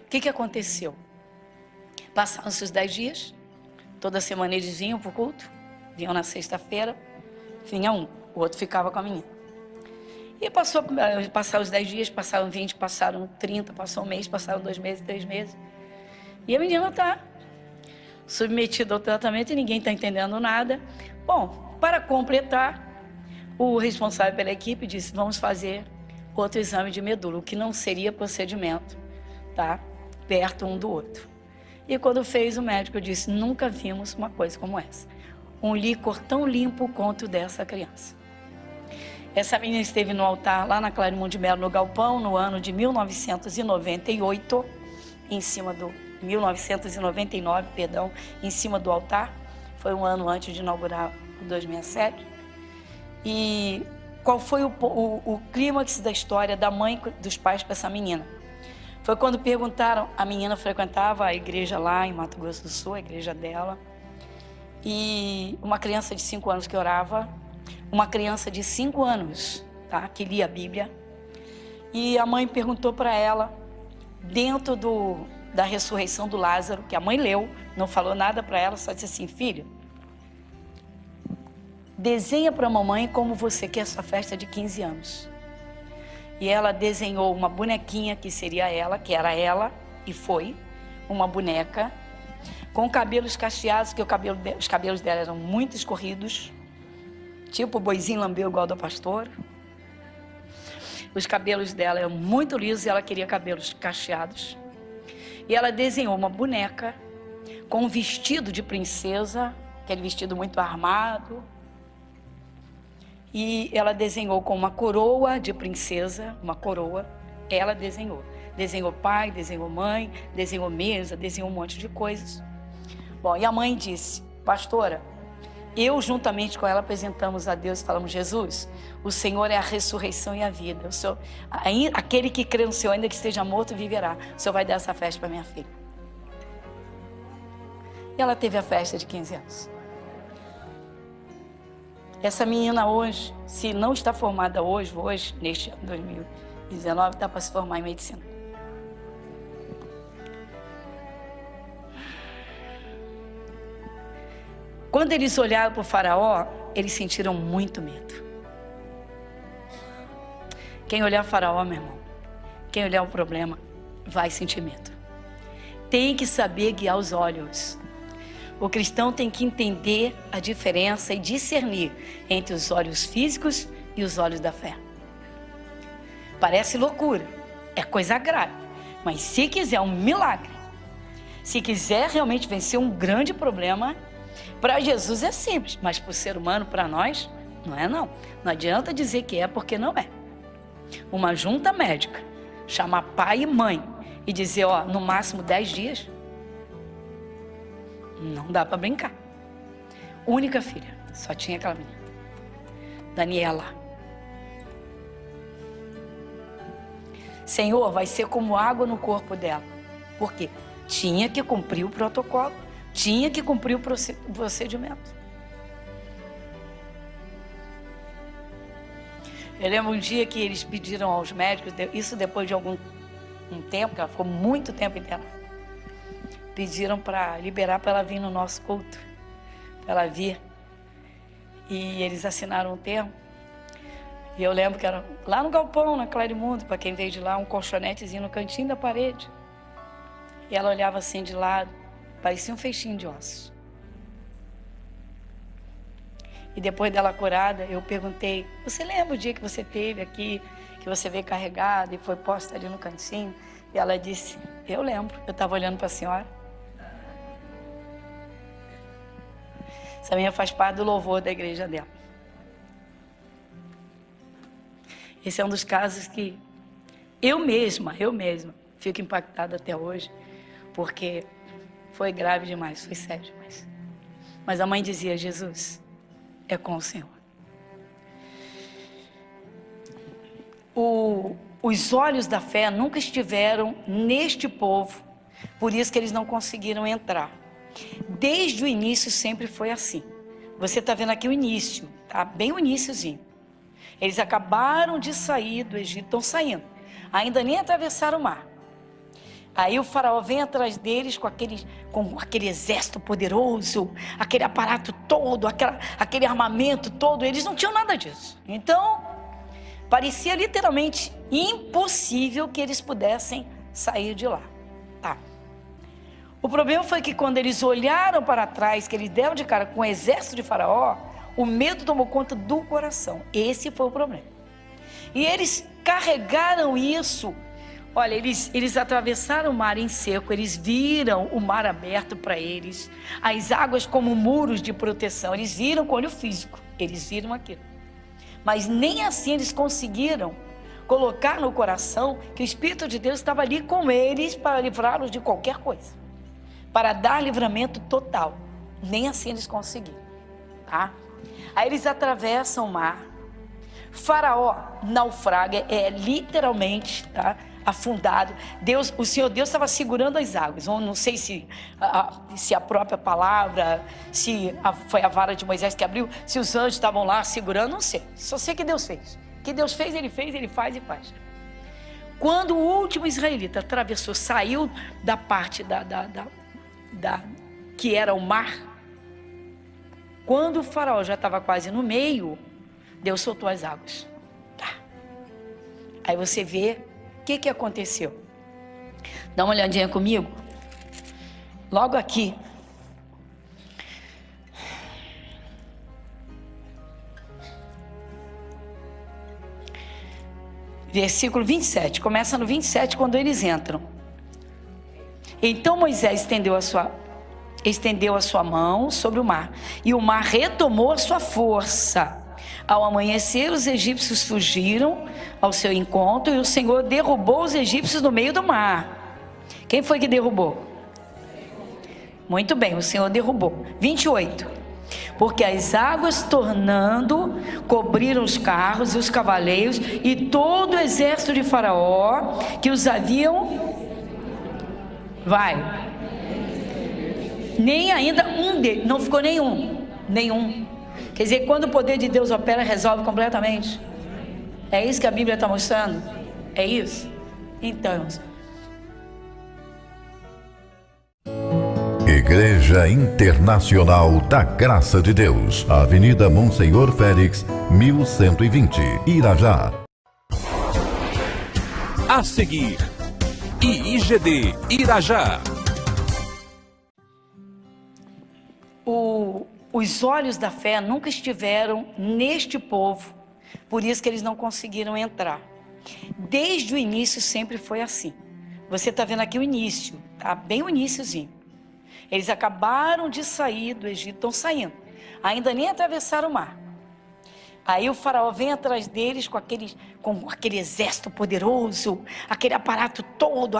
O que aconteceu? Passaram-se os 10 dias, toda semana eles vinham para o culto, vinham na sexta-feira, vinha um, o outro ficava com a menina. E passaram os 10 dias, passaram 20, passaram 30, passou um mês, passaram 2 meses, 3 meses. E a menina está submetida ao tratamento e ninguém está entendendo nada. Bom, para completar, o responsável pela equipe disse: vamos fazer outro exame de medula, o que não seria procedimento, tá? Perto um do outro. E quando fez, o médico disse: nunca vimos uma coisa como essa. Um líquor tão limpo quanto o dessa criança. Essa menina esteve no altar lá na Clarimund de Melo, no Galpão, no ano de 1998, em cima do 1999, perdão, em cima do altar. Foi um ano antes de inaugurar o 267. E qual foi o clímax da história da mãe dos pais com essa menina? Foi quando perguntaram, a menina frequentava a igreja lá em Mato Grosso do Sul, a igreja dela, e uma criança de 5 anos que orava, uma criança de 5 anos, tá, que lia a Bíblia, e a mãe perguntou para ela, dentro da ressurreição do Lázaro, que a mãe leu, não falou nada para ela, só disse assim: filha, desenha para a mamãe como você quer a sua festa de 15 anos. E ela desenhou uma bonequinha que seria ela, que era ela, e foi uma boneca, com cabelos cacheados, que os cabelos dela eram muito escorridos, tipo o boizinho lambeu igual do pastor. Os cabelos dela eram muito lisos e ela queria cabelos cacheados. E ela desenhou uma boneca com um vestido de princesa, aquele vestido muito armado. E ela desenhou com uma coroa de princesa, uma coroa, ela desenhou. Desenhou pai, desenhou mãe, desenhou mesa, desenhou um monte de coisas. Bom, e a mãe disse: pastora, eu juntamente com ela apresentamos a Deus e falamos: Jesus, o Senhor é a ressurreição e a vida. O Senhor, aquele que crê no Senhor, ainda que esteja morto, viverá. O Senhor vai dar essa festa para minha filha. E ela teve a festa de 15 anos. Essa menina hoje, se não está formada hoje, neste ano 2019, está para se formar em medicina. Quando eles olharam para o faraó, eles sentiram muito medo. Quem olhar o faraó, meu irmão, quem olhar o problema, vai sentir medo. Tem que saber guiar os olhos. O cristão tem que entender a diferença e discernir entre os olhos físicos e os olhos da fé. Parece loucura, é coisa grave, Mas se quiser um milagre, se quiser realmente vencer um grande problema, para Jesus é simples, mas para o ser humano, para nós, não é não. Não adianta dizer que é porque não é. Uma junta médica, chamar pai e mãe e dizer, ó, no máximo 10 dias, não dá para brincar. Única filha, só tinha aquela menina, Daniela. Senhor, vai ser como água no corpo dela. Por quê? Tinha que cumprir o protocolo, tinha que cumprir o procedimento. Eu lembro um dia que eles pediram aos médicos, isso depois de um tempo, que ela ficou muito tempo internada, pediram para liberar para ela vir no nosso culto, para ela vir. E eles assinaram um termo. E eu lembro que era lá no galpão, na Clarimundo, para quem veio de lá, um colchonetezinho no cantinho da parede. E ela olhava assim de lado, parecia um feixinho de ossos. E depois dela curada, eu perguntei, você lembra o dia que você teve aqui, que você veio carregada e foi posta ali no cantinho? E ela disse, eu lembro, eu estava olhando para a senhora. Essa menina faz parte do louvor da igreja dela. Esse é um dos casos que eu mesma fico impactada até hoje, porque foi grave demais, foi sério demais. Mas a mãe dizia, Jesus, é com o Senhor. Os olhos da fé nunca estiveram neste povo, por isso que eles não conseguiram entrar. Desde o início sempre foi assim. Você está vendo aqui o início, tá? Bem o iniciozinho. Eles acabaram de sair do Egito, estão saindo. Ainda nem atravessaram o mar. Aí o faraó vem atrás deles com aquele exército poderoso, aquele aparato todo, aquele armamento todo. Eles não tinham nada disso. Então, parecia literalmente impossível que eles pudessem sair de lá. Tá. O problema foi que quando eles olharam para trás, que eles deram de cara com o exército de faraó, o medo tomou conta do coração. Esse foi o problema. E eles carregaram isso. Olha, eles atravessaram o mar em seco, eles viram o mar aberto para eles, as águas como muros de proteção, eles viram com o olho físico, eles viram aquilo. Mas nem assim eles conseguiram colocar no coração que o Espírito de Deus estava ali com eles para livrá-los de qualquer coisa, para dar livramento total. Nem assim eles conseguiram, tá? Aí eles atravessam o mar, Faraó naufraga, literalmente, tá? Afundado. O Senhor Deus estava segurando as águas. Eu não sei se a própria palavra, se foi a vara de Moisés que abriu, se os anjos estavam lá segurando, não sei. Só sei que Deus fez. Que Deus fez, ele faz e faz. Quando o último israelita atravessou, saiu da parte que era o mar, quando o faraó já estava quase no meio, Deus soltou as águas. Tá. Aí você vê o que aconteceu. Dá uma olhadinha comigo. Logo aqui. Versículo 27. Começa no 27 quando eles entram. Então Moisés estendeu a sua mão sobre o mar, e o mar retomou a sua força. Ao amanhecer, os egípcios fugiram ao seu encontro, e o Senhor derrubou os egípcios no meio do mar. Quem foi que derrubou? Muito bem, o Senhor derrubou. 28. Porque as águas tornando, cobriram os carros e os cavaleiros e todo o exército de Faraó que os haviam... Nem ainda um deles, não ficou nenhum. Quer dizer, quando o poder de Deus opera, resolve completamente. É isso que a Bíblia está mostrando? É isso? Então, Igreja Internacional da Graça de Deus, Avenida Monsenhor Félix, 1120, Irajá. A seguir, IIGD Irajá. Os olhos da fé nunca estiveram neste povo, por isso que eles não conseguiram entrar. Desde o início sempre foi assim. Você está vendo aqui o início, tá? Bem o iniciozinho. Eles acabaram de sair do Egito, estão saindo. Ainda nem atravessaram o mar. Aí o faraó vem atrás deles com aquele exército poderoso, aquele aparato todo,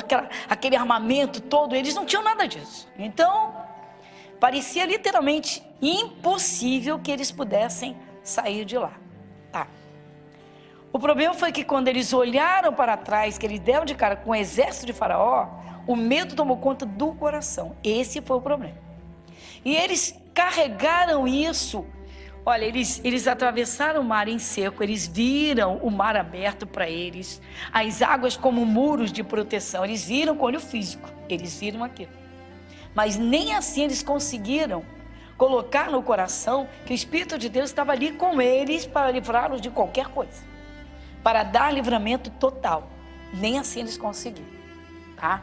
aquele armamento todo. Eles não tinham nada disso. Então, parecia literalmente impossível que eles pudessem sair de lá. Tá. O problema foi que quando eles olharam para trás, que eles deram de cara com o exército de faraó, o medo tomou conta do coração. Esse foi o problema. E eles carregaram isso. Olha, eles atravessaram o mar em seco, eles viram o mar aberto para eles, as águas como muros de proteção, eles viram com o olho físico, eles viram aquilo. Mas nem assim eles conseguiram colocar no coração que o Espírito de Deus estava ali com eles para livrá-los de qualquer coisa, para dar livramento total. Nem assim eles conseguiram, tá?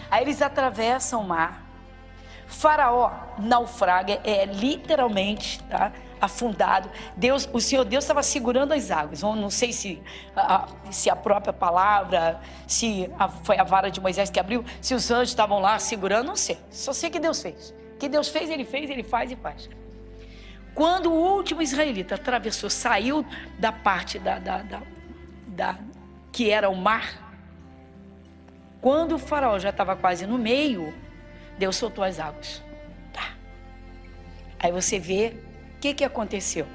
Aí eles atravessam o mar, Faraó naufraga, literalmente, tá? Afundado. O Senhor Deus estava segurando as águas. Não sei se a própria palavra, foi a vara de Moisés que abriu, se os anjos estavam lá segurando, não sei. Só sei que Deus fez. Que Deus fez, ele faz e faz. Quando o último israelita atravessou, saiu da parte que era o mar, quando o faraó já estava quase no meio, Deus soltou as águas. Tá. Aí você vê o que aconteceu.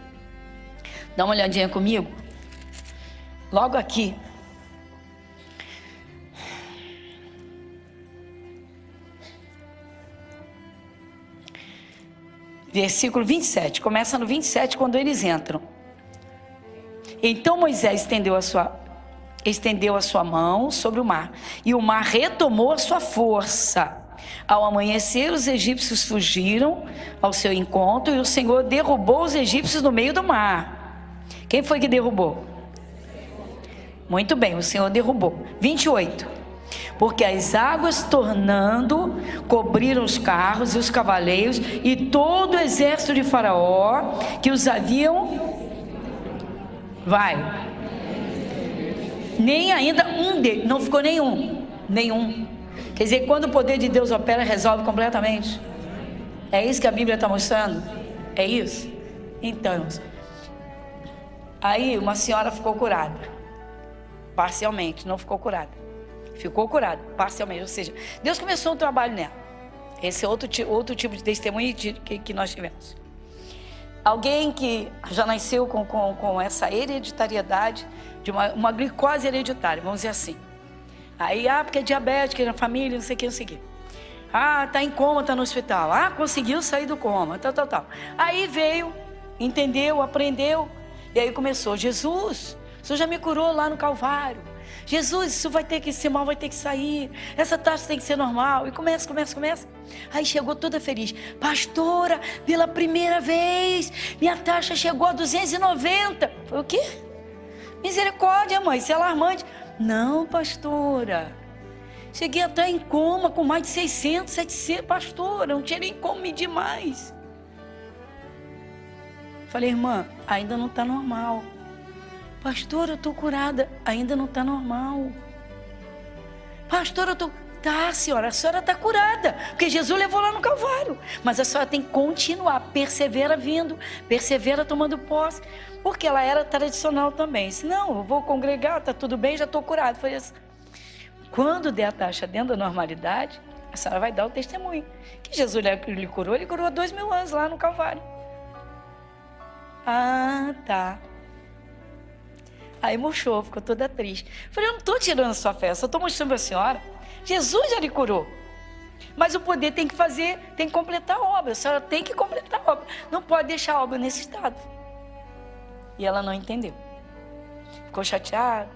Dá uma olhadinha comigo. Logo aqui. Versículo 27. Começa no 27, quando eles entram. Então Moisés estendeu a sua mão sobre o mar, e o mar retomou a sua força. Ao amanhecer, os egípcios fugiram ao seu encontro, e o Senhor derrubou os egípcios no meio do mar. Quem foi que derrubou? Muito bem, o Senhor derrubou. 28. Porque as águas tornando, cobriram os carros e os cavaleiros e todo o exército de Faraó que os haviam... Nem ainda um deles, não ficou nenhum. Quer dizer, quando o poder de Deus opera, resolve completamente. É isso que a Bíblia está mostrando? É isso? Então, aí uma senhora ficou curada. Parcialmente, não ficou curada. Ficou curada, parcialmente. Ou seja, Deus começou um trabalho nela. Esse é outro tipo de testemunho que nós tivemos. Alguém que já nasceu com essa hereditariedade, de uma glicose hereditária, vamos dizer assim. Aí, porque é diabética na família, não sei o que. Tá em coma, tá no hospital. Conseguiu sair do coma, tal. Aí veio, entendeu, aprendeu, e aí começou: Jesus, o Senhor já me curou lá no Calvário. Jesus, isso vai ter que ser mal, vai ter que sair. Essa taxa tem que ser normal. E começa. Aí chegou toda feliz: pastora, pela primeira vez, minha taxa chegou a 290. Foi o quê? Misericórdia, mãe, isso é alarmante. Não, pastora. Cheguei até em coma com mais de 600, 700. Pastora, não tinha nem como medir mais. Falei: irmã, ainda não está normal. Pastora, eu estou curada. Ainda não está normal. Pastora, eu estou... Tá, senhora, a senhora está curada, porque Jesus levou lá no Calvário. Mas a senhora tem que continuar, persevera vindo, persevera tomando posse. Porque ela era tradicional também. Se não, eu vou congregar, está tudo bem, já estou curado. Foi assim. Quando der a taxa dentro da normalidade, a senhora vai dar o testemunho. Que Jesus lhe curou, ele curou há 2000 anos lá no Calvário. Tá. Aí murchou, ficou toda triste. Falei: eu não estou tirando a sua fé, só estou mostrando para a senhora. Jesus já lhe curou. Mas o poder tem que completar a obra. A senhora tem que completar a obra. Não pode deixar a obra nesse estado. E ela não entendeu. Ficou chateada.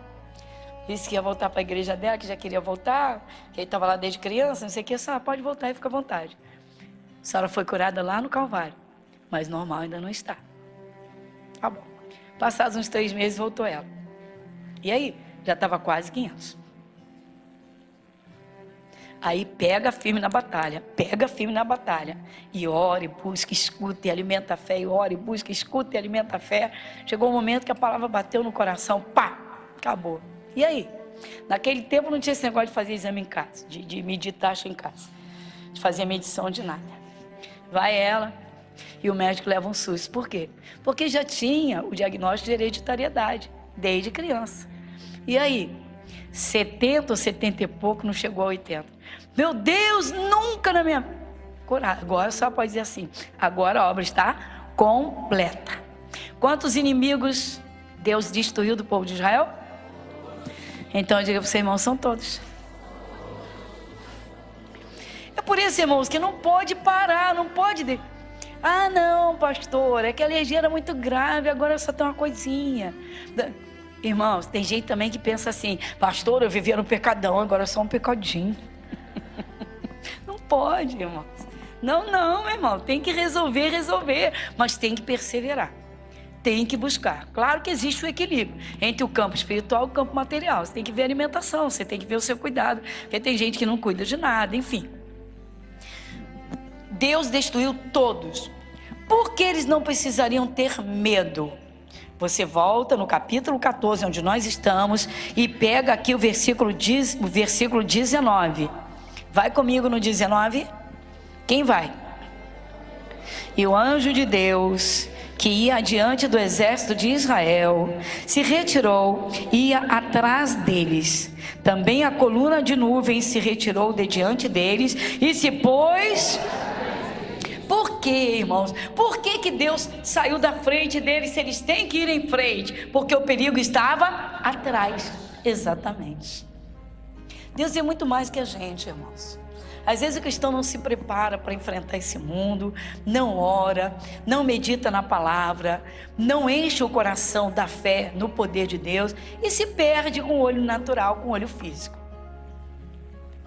Disse que ia voltar para a igreja dela, que já queria voltar, que ele estava lá desde criança, não sei o que. A senhora pode voltar e fica à vontade. A senhora foi curada lá no Calvário, mas normal ainda não está. Tá bom. Passados uns 3 meses, voltou ela. E aí? Já estava quase 500. Aí pega firme na batalha. E ora, e busca, escuta e alimenta a fé. E ora, e busca, escuta e alimenta a fé. Chegou um momento que a palavra bateu no coração. Pá! Acabou. E aí? Naquele tempo não tinha esse negócio de fazer exame em casa, de medir taxa em casa, de fazer medição de nada. Vai ela e o médico leva um susto. Por quê? Porque já tinha o diagnóstico de hereditariedade, desde criança. E aí, 70 ou 70 e pouco, não chegou a 80. Meu Deus, nunca na minha... Agora só pode dizer assim, agora a obra está completa. Quantos inimigos Deus destruiu do povo de Israel? Então eu digo para você, irmãos, são todos. É por isso, irmãos, que não pode parar, não pode... Ah, não, pastor, é que a alergia era muito grave, agora só tem uma coisinha. Irmãos, tem gente também que pensa assim, pastor, eu vivia no pecadão, agora é só um pecadinho. Não pode, irmãos. Não, meu irmão, tem que resolver, mas tem que perseverar. Tem que buscar. Claro que existe o equilíbrio entre o campo espiritual e o campo material. Você tem que ver a alimentação, você tem que ver o seu cuidado, porque tem gente que não cuida de nada, enfim. Deus destruiu todos. Por que eles não precisariam ter medo? Você volta no capítulo 14, onde nós estamos, e pega aqui o versículo 19. Vai comigo no 19? Quem vai? E o anjo de Deus, que ia adiante do exército de Israel, se retirou e ia atrás deles. Também a coluna de nuvem se retirou de diante deles e se pôs... Por quê, irmãos? Por que Deus saiu da frente deles se eles têm que ir em frente? Porque o perigo estava atrás. Exatamente. Deus é muito mais que a gente, irmãos. Às vezes o cristão não se prepara para enfrentar esse mundo, não ora, não medita na palavra, não enche o coração da fé no poder de Deus e se perde com o olho natural, com o olho físico.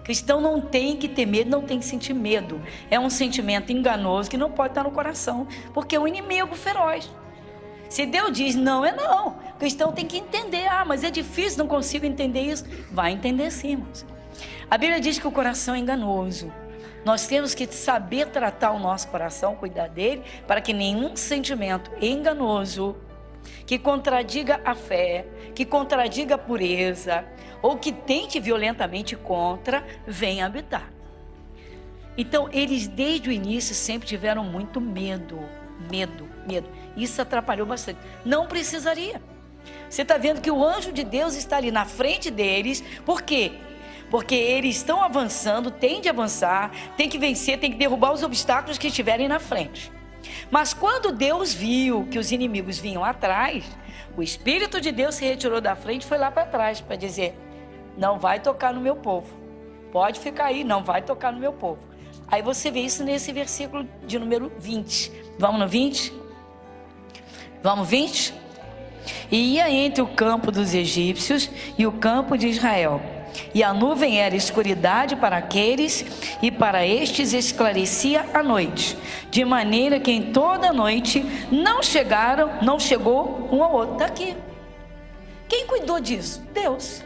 Cristão não tem que ter medo, não tem que sentir medo. É um sentimento enganoso que não pode estar no coração, porque é um inimigo feroz. Se Deus diz não, é não. O cristão tem que entender. Ah, mas é difícil, não consigo entender isso. Vai entender sim, irmãos. A Bíblia diz que o coração é enganoso. Nós temos que saber tratar o nosso coração, cuidar dele, para que nenhum sentimento enganoso, que contradiga a fé, que contradiga a pureza, ou que tente violentamente contra, venha habitar. Então, eles desde o início sempre tiveram muito medo. Isso atrapalhou bastante. Não precisaria. Você está vendo que o anjo de Deus está ali na frente deles. Por quê? Porque eles estão avançando, tem de avançar, tem que vencer, tem que derrubar os obstáculos que estiverem na frente. Mas quando Deus viu que os inimigos vinham atrás, o Espírito de Deus se retirou da frente e foi lá para trás para dizer, não vai tocar no meu povo. Pode ficar aí, não vai tocar no meu povo. Aí você vê isso nesse versículo de número 20. Vamos no 20? Vamos 20? E ia entre o campo dos egípcios e o campo de Israel. E a nuvem era escuridade para aqueles, e para estes esclarecia a noite, de maneira que em toda a noite não chegou um ao outro. Está aqui. Quem cuidou disso? Deus.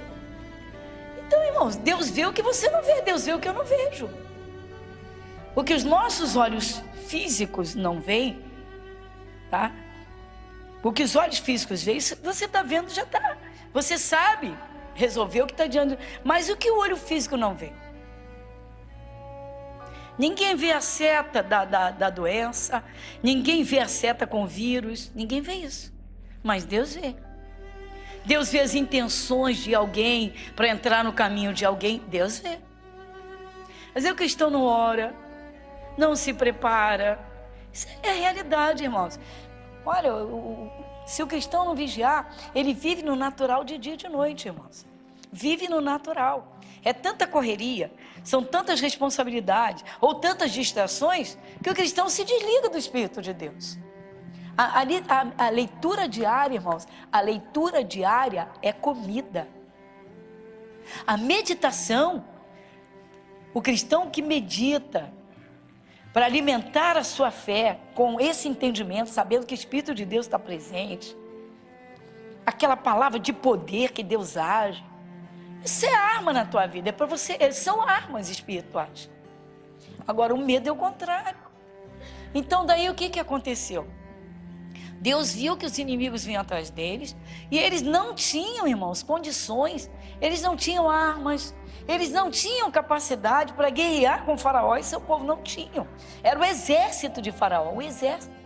Então, irmãos, Deus vê o que você não vê, Deus vê o que eu não vejo. O que os nossos olhos físicos não veem, tá? O que os olhos físicos veem, você está vendo, já está. Você sabe resolver o que está diante. Mas o que o olho físico não vê? Ninguém vê a seta da doença, ninguém vê a seta com vírus, ninguém vê isso. Mas Deus vê. Deus vê as intenções de alguém para entrar no caminho de alguém, Deus vê. Mas o cristão não ora, não se prepara. Isso é a realidade, irmãos. Olha, se o cristão não vigiar, ele vive no natural de dia e de noite, irmãos. Vive no natural. É tanta correria, são tantas responsabilidades ou tantas distrações que o cristão se desliga do Espírito de Deus. A leitura diária, irmãos, a leitura diária é comida. A meditação, o cristão que medita para alimentar a sua fé com esse entendimento, sabendo que o Espírito de Deus está presente, aquela palavra de poder que Deus age, isso é arma na tua vida, é para você, são armas espirituais. Agora o medo é o contrário. Então daí o que aconteceu? Deus viu que os inimigos vinham atrás deles e eles não tinham, irmãos, condições Eles não tinham armas, eles não tinham capacidade para guerrear com Faraó e seu povo não tinham. Era o exército de Faraó, o exército.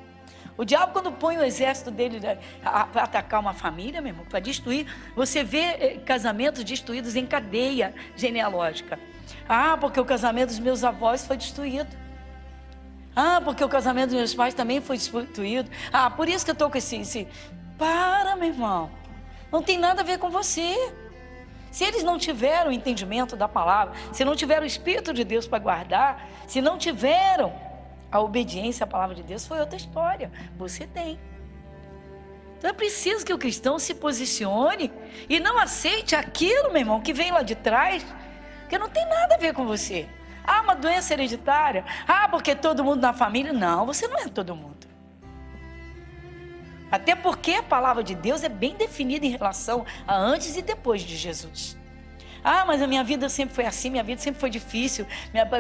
O diabo, quando põe o exército dele para atacar uma família, meu irmão, para destruir, você vê casamentos destruídos em cadeia genealógica. Ah, porque o casamento dos meus avós foi destruído. Ah, porque o casamento dos meus pais também foi destruído. Ah, por isso que eu estou com esse... Para, meu irmão. Não tem nada a ver com você. Se eles não tiveram o entendimento da palavra, se não tiveram o Espírito de Deus para guardar, se não tiveram a obediência à palavra de Deus, foi outra história. Você tem. Então é preciso que o cristão se posicione e não aceite aquilo, meu irmão, que vem lá de trás, que não tem nada a ver com você. Ah, uma doença hereditária. Ah, porque todo mundo na família. Não, você não é todo mundo. Até porque a palavra de Deus é bem definida em relação a antes e depois de Jesus. Ah, mas a minha vida sempre foi assim, minha vida sempre foi difícil,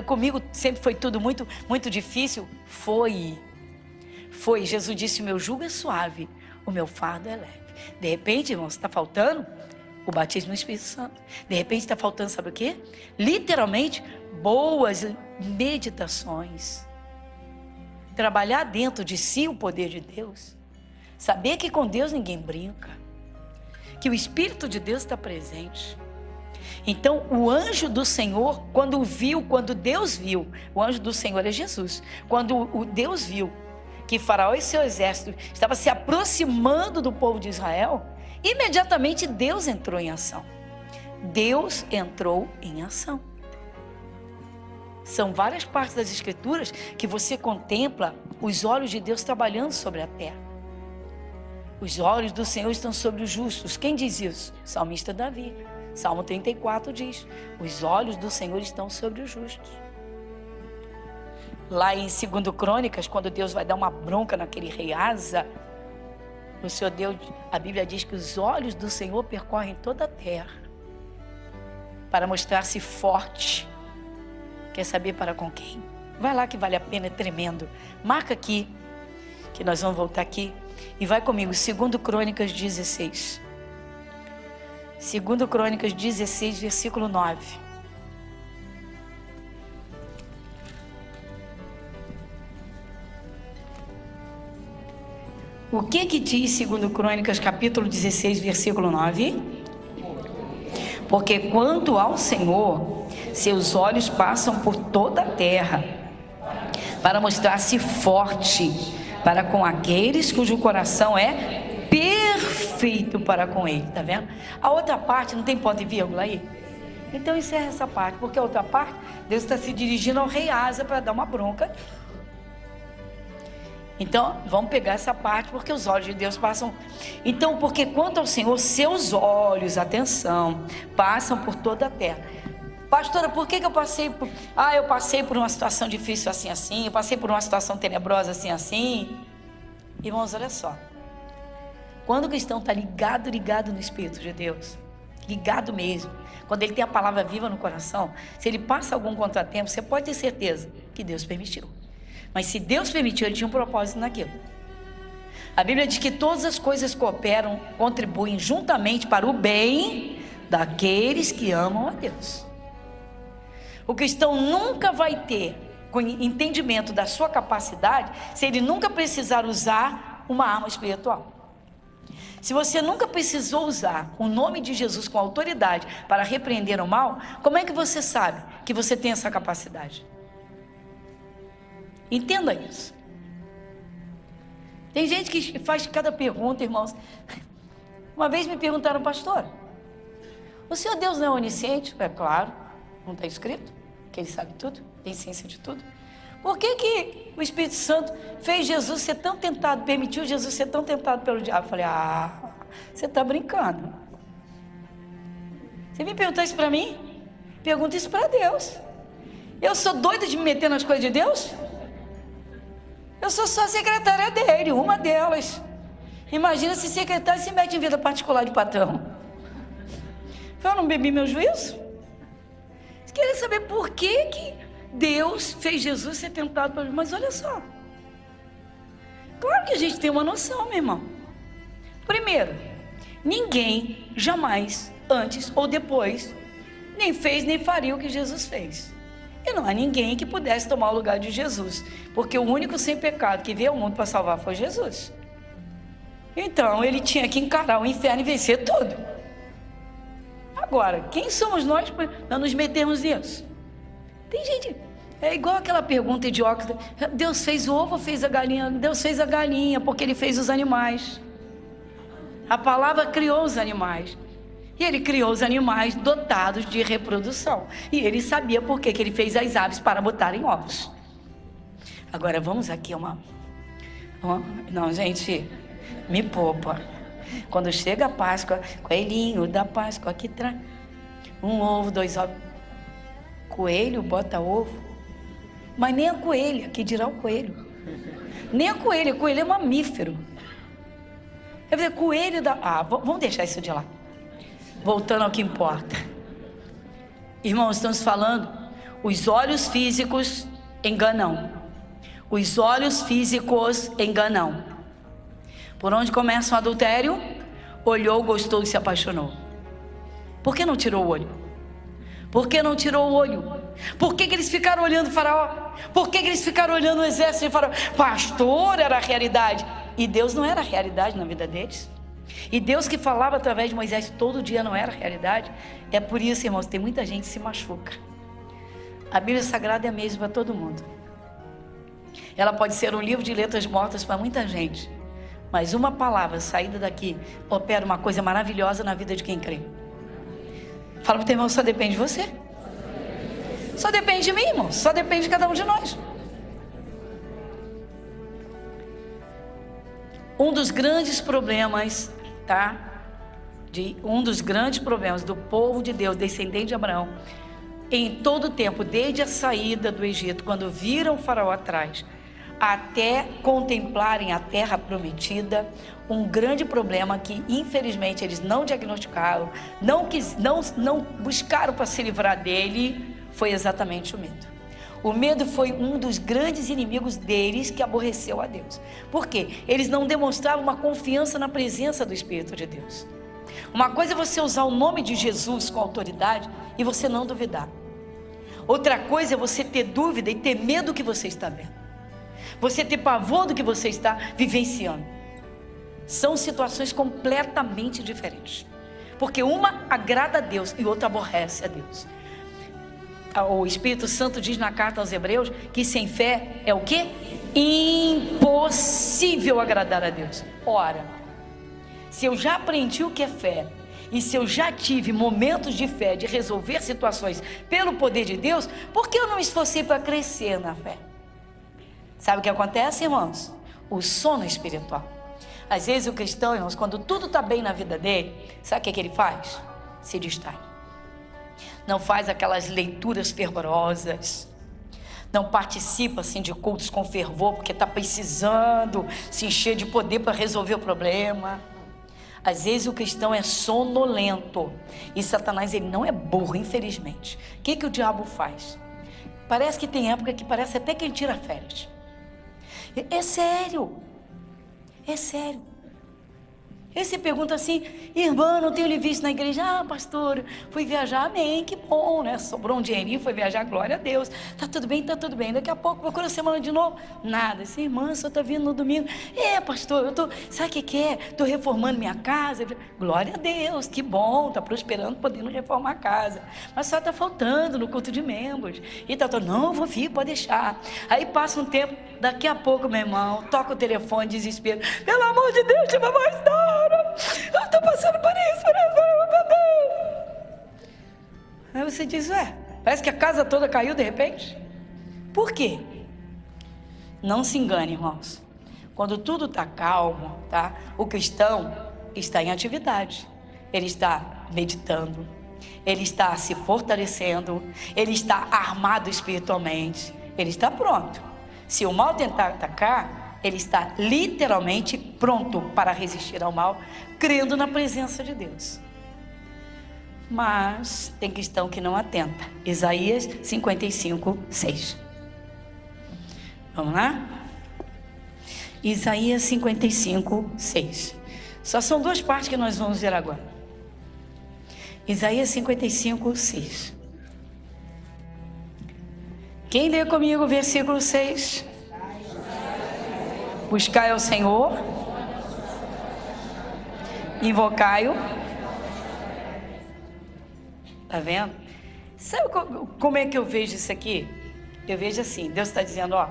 comigo sempre foi tudo muito, muito difícil. Foi. Jesus disse, o meu jugo é suave, o meu fardo é leve. De repente, irmão, está faltando o batismo no Espírito Santo. De repente está faltando, sabe o quê? Literalmente, boas meditações. Trabalhar dentro de si o poder de Deus. Saber que com Deus ninguém brinca. Que o Espírito de Deus está presente. Então, o anjo do Senhor, quando Deus viu, o anjo do Senhor é Jesus, quando o Deus viu que Faraó e seu exército estava se aproximando do povo de Israel, imediatamente Deus entrou em ação. Deus entrou em ação. São várias partes das Escrituras que você contempla os olhos de Deus trabalhando sobre a terra. Os olhos do Senhor estão sobre os justos. Quem diz isso? O salmista Davi. Salmo 34 diz, os olhos do Senhor estão sobre os justos. Lá em 2 Crônicas, quando Deus vai dar uma bronca naquele rei Asa, o Senhor Deus, a Bíblia diz que os olhos do Senhor percorrem toda a terra, para mostrar-se forte. Quer saber para com quem? Vai lá que vale a pena, é tremendo. Marca aqui, que nós vamos voltar aqui, e vai comigo, 2 Crônicas 16. 2 Crônicas 16, versículo 9. O que diz 2 Crônicas, capítulo 16, versículo 9? Porque quanto ao Senhor, seus olhos passam por toda a terra, para mostrar-se forte para com aqueles cujo coração é perfeito para com ele, tá vendo? A outra parte não tem ponto e vírgula aí? Então encerra essa parte, porque a outra parte, Deus está se dirigindo ao rei Asa para dar uma bronca. Então, vamos pegar essa parte, porque os olhos de Deus passam. Então, porque quanto ao Senhor, seus olhos, atenção, passam por toda a terra. Pastora, por que eu passei por... eu passei por uma situação difícil assim, eu passei por uma situação tenebrosa assim. Irmãos, olha só. Quando o cristão está ligado no Espírito de Deus, ligado mesmo, quando ele tem a palavra viva no coração, se ele passa algum contratempo, você pode ter certeza que Deus permitiu. Mas se Deus permitiu, ele tinha um propósito naquilo. A Bíblia diz que todas as coisas cooperam, contribuem juntamente para o bem daqueles que amam a Deus. O cristão nunca vai ter entendimento da sua capacidade se ele nunca precisar usar uma arma espiritual. Se você nunca precisou usar o nome de Jesus com autoridade para repreender o mal, como é que você sabe que você tem essa capacidade? Entenda isso. Tem gente que faz cada pergunta, irmãos. Uma vez me perguntaram, pastor, o Senhor Deus não é onisciente? É claro, não está escrito que Ele sabe tudo, tem ciência de tudo. Por que o Espírito Santo fez Jesus ser tão tentado, permitiu Jesus ser tão tentado pelo diabo? Eu falei, você está brincando. Você me perguntar isso para mim? Pergunta isso para Deus. Eu sou doida de me meter nas coisas de Deus? Eu sou só secretária dele, uma delas. Imagina se secretária se mete em vida particular de patrão. Eu não bebi meu juízo? Você queria saber por que Deus fez Jesus ser tentado por... Mas olha só. Claro que a gente tem uma noção, meu irmão. Primeiro, ninguém jamais antes ou depois, nem fez nem faria o que Jesus fez. E não há ninguém que pudesse tomar o lugar de Jesus, porque o único sem pecado que veio ao mundo para salvar foi Jesus. Então ele tinha que encarar o inferno e vencer tudo. Agora, quem somos nós para nos metermos nisso? Tem gente, é igual aquela pergunta idiota: Deus fez o ovo ou fez a galinha? Deus fez a galinha porque ele fez os animais. A palavra criou os animais. E ele criou os animais dotados de reprodução. E ele sabia por que ele fez as aves para botarem ovos. Agora vamos aqui Não, gente, me poupa. Quando chega a Páscoa, coelhinho da Páscoa aqui traz um ovo, 2 ovos. Coelho bota ovo. Mas nem a coelha, que dirá o coelho. Nem a coelha, coelho é mamífero. Quer dizer, coelho da... vamos deixar isso de lá. Voltando ao que importa. Irmãos, estamos falando, os olhos físicos enganam. Os olhos físicos enganam. Por onde começa o adultério? Olhou, gostou e se apaixonou. Por que não tirou o olho? Por que não tirou o olho? Por que eles ficaram olhando o faraó? Por que eles ficaram olhando o exército de faraó? Pastor era a realidade. E Deus não era a realidade na vida deles. E Deus que falava através de Moisés todo dia não era a realidade. É por isso, irmãos, tem muita gente que se machuca. A Bíblia Sagrada é a mesma para todo mundo. Ela pode ser um livro de letras mortas para muita gente, mas uma palavra saída daqui opera uma coisa maravilhosa na vida de quem crê. Fala para o teu irmão: só depende de você. Só depende de mim, irmão. Só depende de cada um de nós. Um dos grandes problemas, um dos grandes problemas do povo de Deus, descendente de Abraão, em todo o tempo, desde a saída do Egito, quando viram o faraó atrás, até contemplarem a terra prometida, um grande problema que infelizmente eles não diagnosticaram, não buscaram para se livrar dele, foi exatamente o medo. O medo foi um dos grandes inimigos deles, que aborreceu a Deus. Por quê? Eles não demonstravam uma confiança na presença do Espírito de Deus. Uma coisa é você usar o nome de Jesus com autoridade e você não duvidar. Outra coisa é você ter dúvida e ter medo do que você está vendo. Você ter pavor do que você está vivenciando. São situações completamente diferentes. Porque uma agrada a Deus e outra aborrece a Deus. O Espírito Santo diz na carta aos Hebreus que sem fé é o quê? Impossível agradar a Deus. Ora, se eu já aprendi o que é fé, e se eu já tive momentos de fé, de resolver situações pelo poder de Deus, por que eu não me esforcei para crescer na fé? Sabe o que acontece, irmãos? O sono espiritual. Às vezes o cristão, irmãos, quando tudo está bem na vida dele, sabe o que ele faz? Se distrai. Não faz aquelas leituras fervorosas, não participa assim de cultos com fervor, porque está precisando se encher de poder para resolver o problema. Às vezes o cristão é sonolento, e Satanás, ele não é burro, infelizmente. O que o diabo faz? Parece que tem época que parece até que ele tira férias. É sério, é sério. Aí você pergunta assim: irmã, não tenho lhe visto na igreja. Ah, pastor, fui viajar. Amém, que bom, né? Sobrou um dinheirinho, foi viajar, glória a Deus. Tá tudo bem, tá tudo bem. Daqui a pouco, procura a semana de novo. Nada. Assim, irmã, só tá vindo no domingo. Pastor, eu tô, sabe o que é? Tô reformando minha casa. Glória a Deus, que bom, tá prosperando, podendo reformar a casa. Mas só tá faltando no culto de membros. E não, eu vou vir, pode deixar. Aí passa um tempo, daqui a pouco, meu irmão, toca o telefone, desespero. Pelo amor de Deus, chama mais tarde. Eu estou passando por isso, meu Deus. Aí você diz: parece que a casa toda caiu de repente. Por quê? Não se engane, irmãos. Quando tudo está calmo, o cristão está em atividade. Ele está meditando, ele está se fortalecendo, ele está armado espiritualmente, ele está pronto. Se o mal tentar atacar, ele está literalmente pronto para resistir ao mal, crendo na presença de Deus. Mas tem cristão que não atenta. Isaías 55, 6. Vamos lá? Isaías 55, 6. Só são duas partes que nós vamos ver agora. Isaías 55, 6. Quem lê comigo o versículo 6? Buscai ao Senhor, invocai-o. Tá vendo? Sabe como é que eu vejo isso aqui? Eu vejo assim, Deus está dizendo, ó,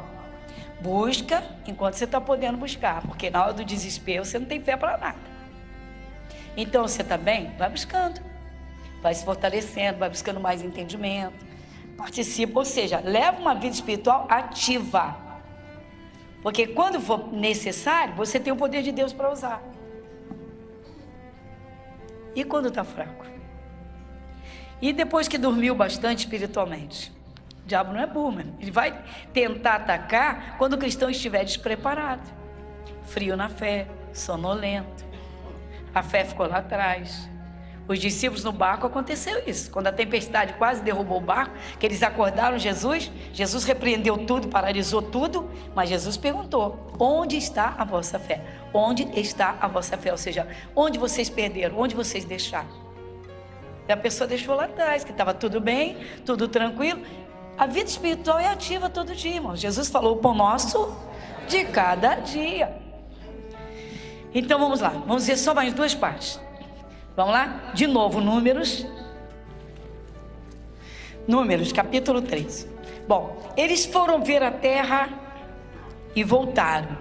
busca enquanto você está podendo buscar, porque na hora do desespero você não tem fé para nada. Então você está bem? Vai buscando, vai se fortalecendo, vai buscando mais entendimento, participa, ou seja, leva uma vida espiritual ativa, porque quando for necessário, você tem o poder de Deus para usar. E quando está fraco? E depois que dormiu bastante espiritualmente? O diabo não é burro, mesmo. Ele vai tentar atacar quando o cristão estiver despreparado, frio na fé, sonolento. A fé ficou lá atrás. Os discípulos no barco, aconteceu isso. Quando a tempestade quase derrubou o barco, que eles acordaram Jesus repreendeu tudo, paralisou tudo, mas Jesus perguntou: onde está a vossa fé? Onde está a vossa fé? Ou seja, onde vocês perderam? Onde vocês deixaram? E a pessoa deixou lá atrás, que estava tudo bem, tudo tranquilo. A vida espiritual é ativa todo dia, irmão. Jesus falou: o pão nosso de cada dia. Então vamos lá, vamos ver só mais duas partes. Vamos lá? De novo, Números capítulo 3. Bom, eles foram ver a terra e voltaram,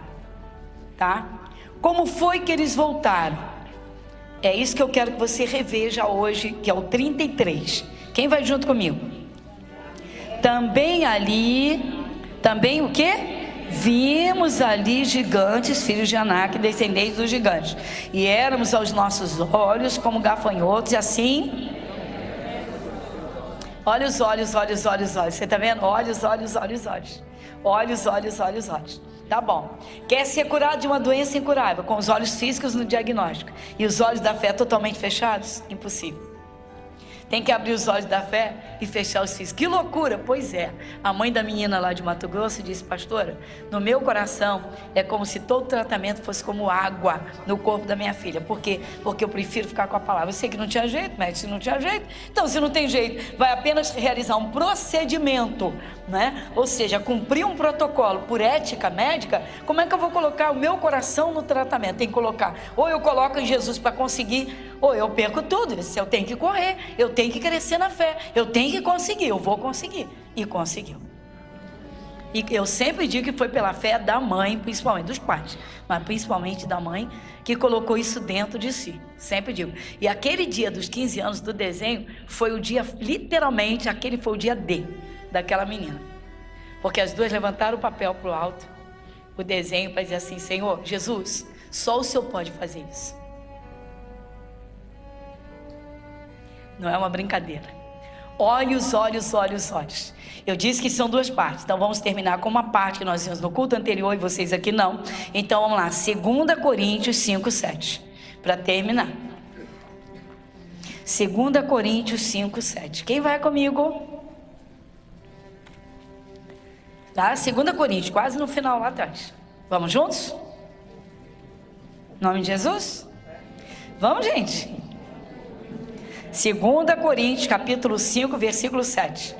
tá? Como foi que eles voltaram? É isso que eu quero que você reveja hoje, que é o 33. Quem vai junto comigo? Também o quê? Vimos ali gigantes, filhos de Anak, descendentes dos gigantes, e éramos aos nossos olhos como gafanhotos, e assim, olhos. Você está vendo? Olhos. Tá bom. Quer ser curado de uma doença incurável, com os olhos físicos no diagnóstico e os olhos da fé totalmente fechados? Impossível. Tem que abrir os olhos da fé e fechar os físicos. Que loucura! Pois é. A mãe da menina lá de Mato Grosso disse: pastora, no meu coração é como se todo tratamento fosse como água no corpo da minha filha. Por quê? Porque eu prefiro ficar com a palavra. Eu sei que não tinha jeito, médico, se não tinha jeito. Então, se não tem jeito, vai apenas realizar um procedimento, né? Ou seja, cumprir um protocolo por ética médica. Como é que eu vou colocar o meu coração no tratamento? Tem que colocar, ou eu coloco em Jesus para conseguir, ou eu perco tudo. Se eu tenho que correr, eu tenho que crescer na fé, eu tenho que conseguir, eu vou conseguir. E conseguiu. E eu sempre digo que foi pela fé da mãe, principalmente dos pais, mas principalmente da mãe, que colocou isso dentro de si. Sempre digo. E aquele dia dos 15 anos do desenho foi o dia, literalmente, aquele foi o dia D daquela menina. Porque as duas levantaram o papel para o alto, o desenho, para dizer assim: Senhor, Jesus, só o Senhor pode fazer isso. Não é uma brincadeira. Olhos. Eu disse que são duas partes. Então vamos terminar com uma parte que nós vimos no culto anterior e vocês aqui não. Então vamos lá, 2 Coríntios 5:7. Para terminar. 2 Coríntios 5:7. Quem vai comigo? Tá? 2 Coríntios, quase no final lá atrás. Vamos juntos? Em nome de Jesus? Vamos, gente. 2 Coríntios, capítulo 5, versículo 7.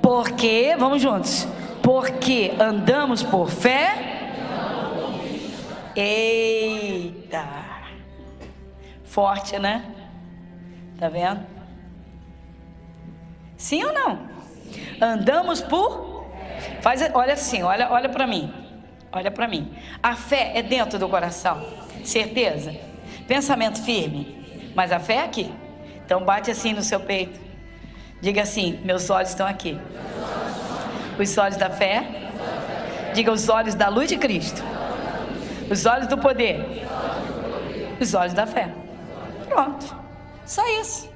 Porque, vamos juntos, porque andamos por fé. Eita, forte, né? Tá vendo? Sim ou não? Andamos por... olha assim, olha para mim. Olha para mim. A fé é dentro do coração, certeza? Pensamento firme. Mas a fé é aqui. Então bate assim no seu peito. Diga assim: meus olhos estão aqui. Os olhos da fé. Diga: os olhos da luz de Cristo. Os olhos do poder. Os olhos da fé. Pronto. Só isso.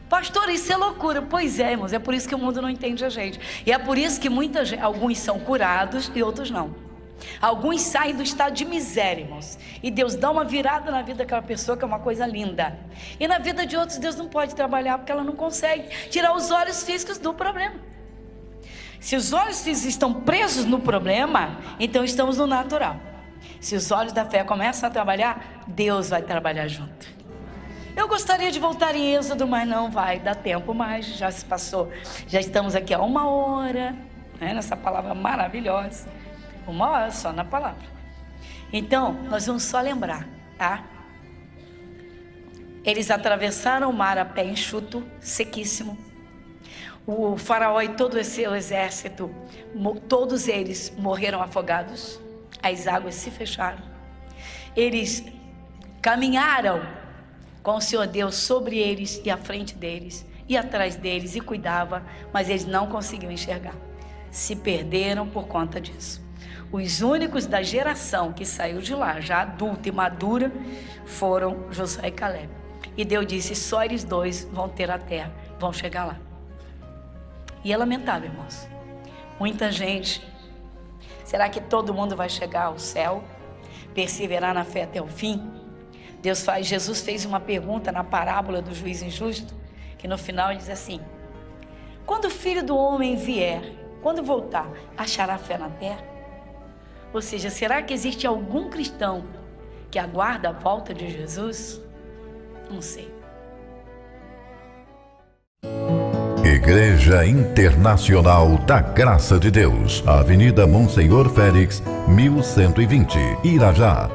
Pastor, isso é loucura. Pois é, irmãos. É por isso que o mundo não entende a gente. E é por isso que alguns são curados e outros não. Alguns saem do estado de miséria, irmãos, e Deus dá uma virada na vida daquela pessoa, que é uma coisa linda. E na vida de outros Deus não pode trabalhar, porque ela não consegue tirar os olhos físicos do problema. Se os olhos físicos estão presos no problema, então estamos no natural. Se os olhos da fé começam a trabalhar, Deus vai trabalhar junto. Eu gostaria de voltar em Êxodo, mas não vai dar tempo mais, já se passou. Já estamos aqui há 1 hora, né, nessa palavra maravilhosa. 1 hora só na palavra. Então, nós vamos só lembrar, tá? Eles atravessaram o mar a pé enxuto, sequíssimo. O faraó e todo o seu exército, todos eles morreram afogados. As águas se fecharam. Eles caminharam com o Senhor Deus sobre eles e à frente deles, e atrás deles, e cuidava, mas eles não conseguiam enxergar. Se perderam por conta disso. Os únicos da geração que saiu de lá, já adulta e madura, foram Josué e Caleb. E Deus disse, só eles dois vão ter a terra, vão chegar lá. E é lamentável, irmãos. Muita gente. Será que todo mundo vai chegar ao céu? Perseverar na fé até o fim? Jesus fez uma pergunta na parábola do juiz injusto, que no final ele diz assim: quando o Filho do Homem vier, quando voltar, achará fé na terra? Ou seja, será que existe algum cristão que aguarda a volta de Jesus? Não sei. Igreja Internacional da Graça de Deus, Avenida Monsenhor Félix, 1120, Irajá.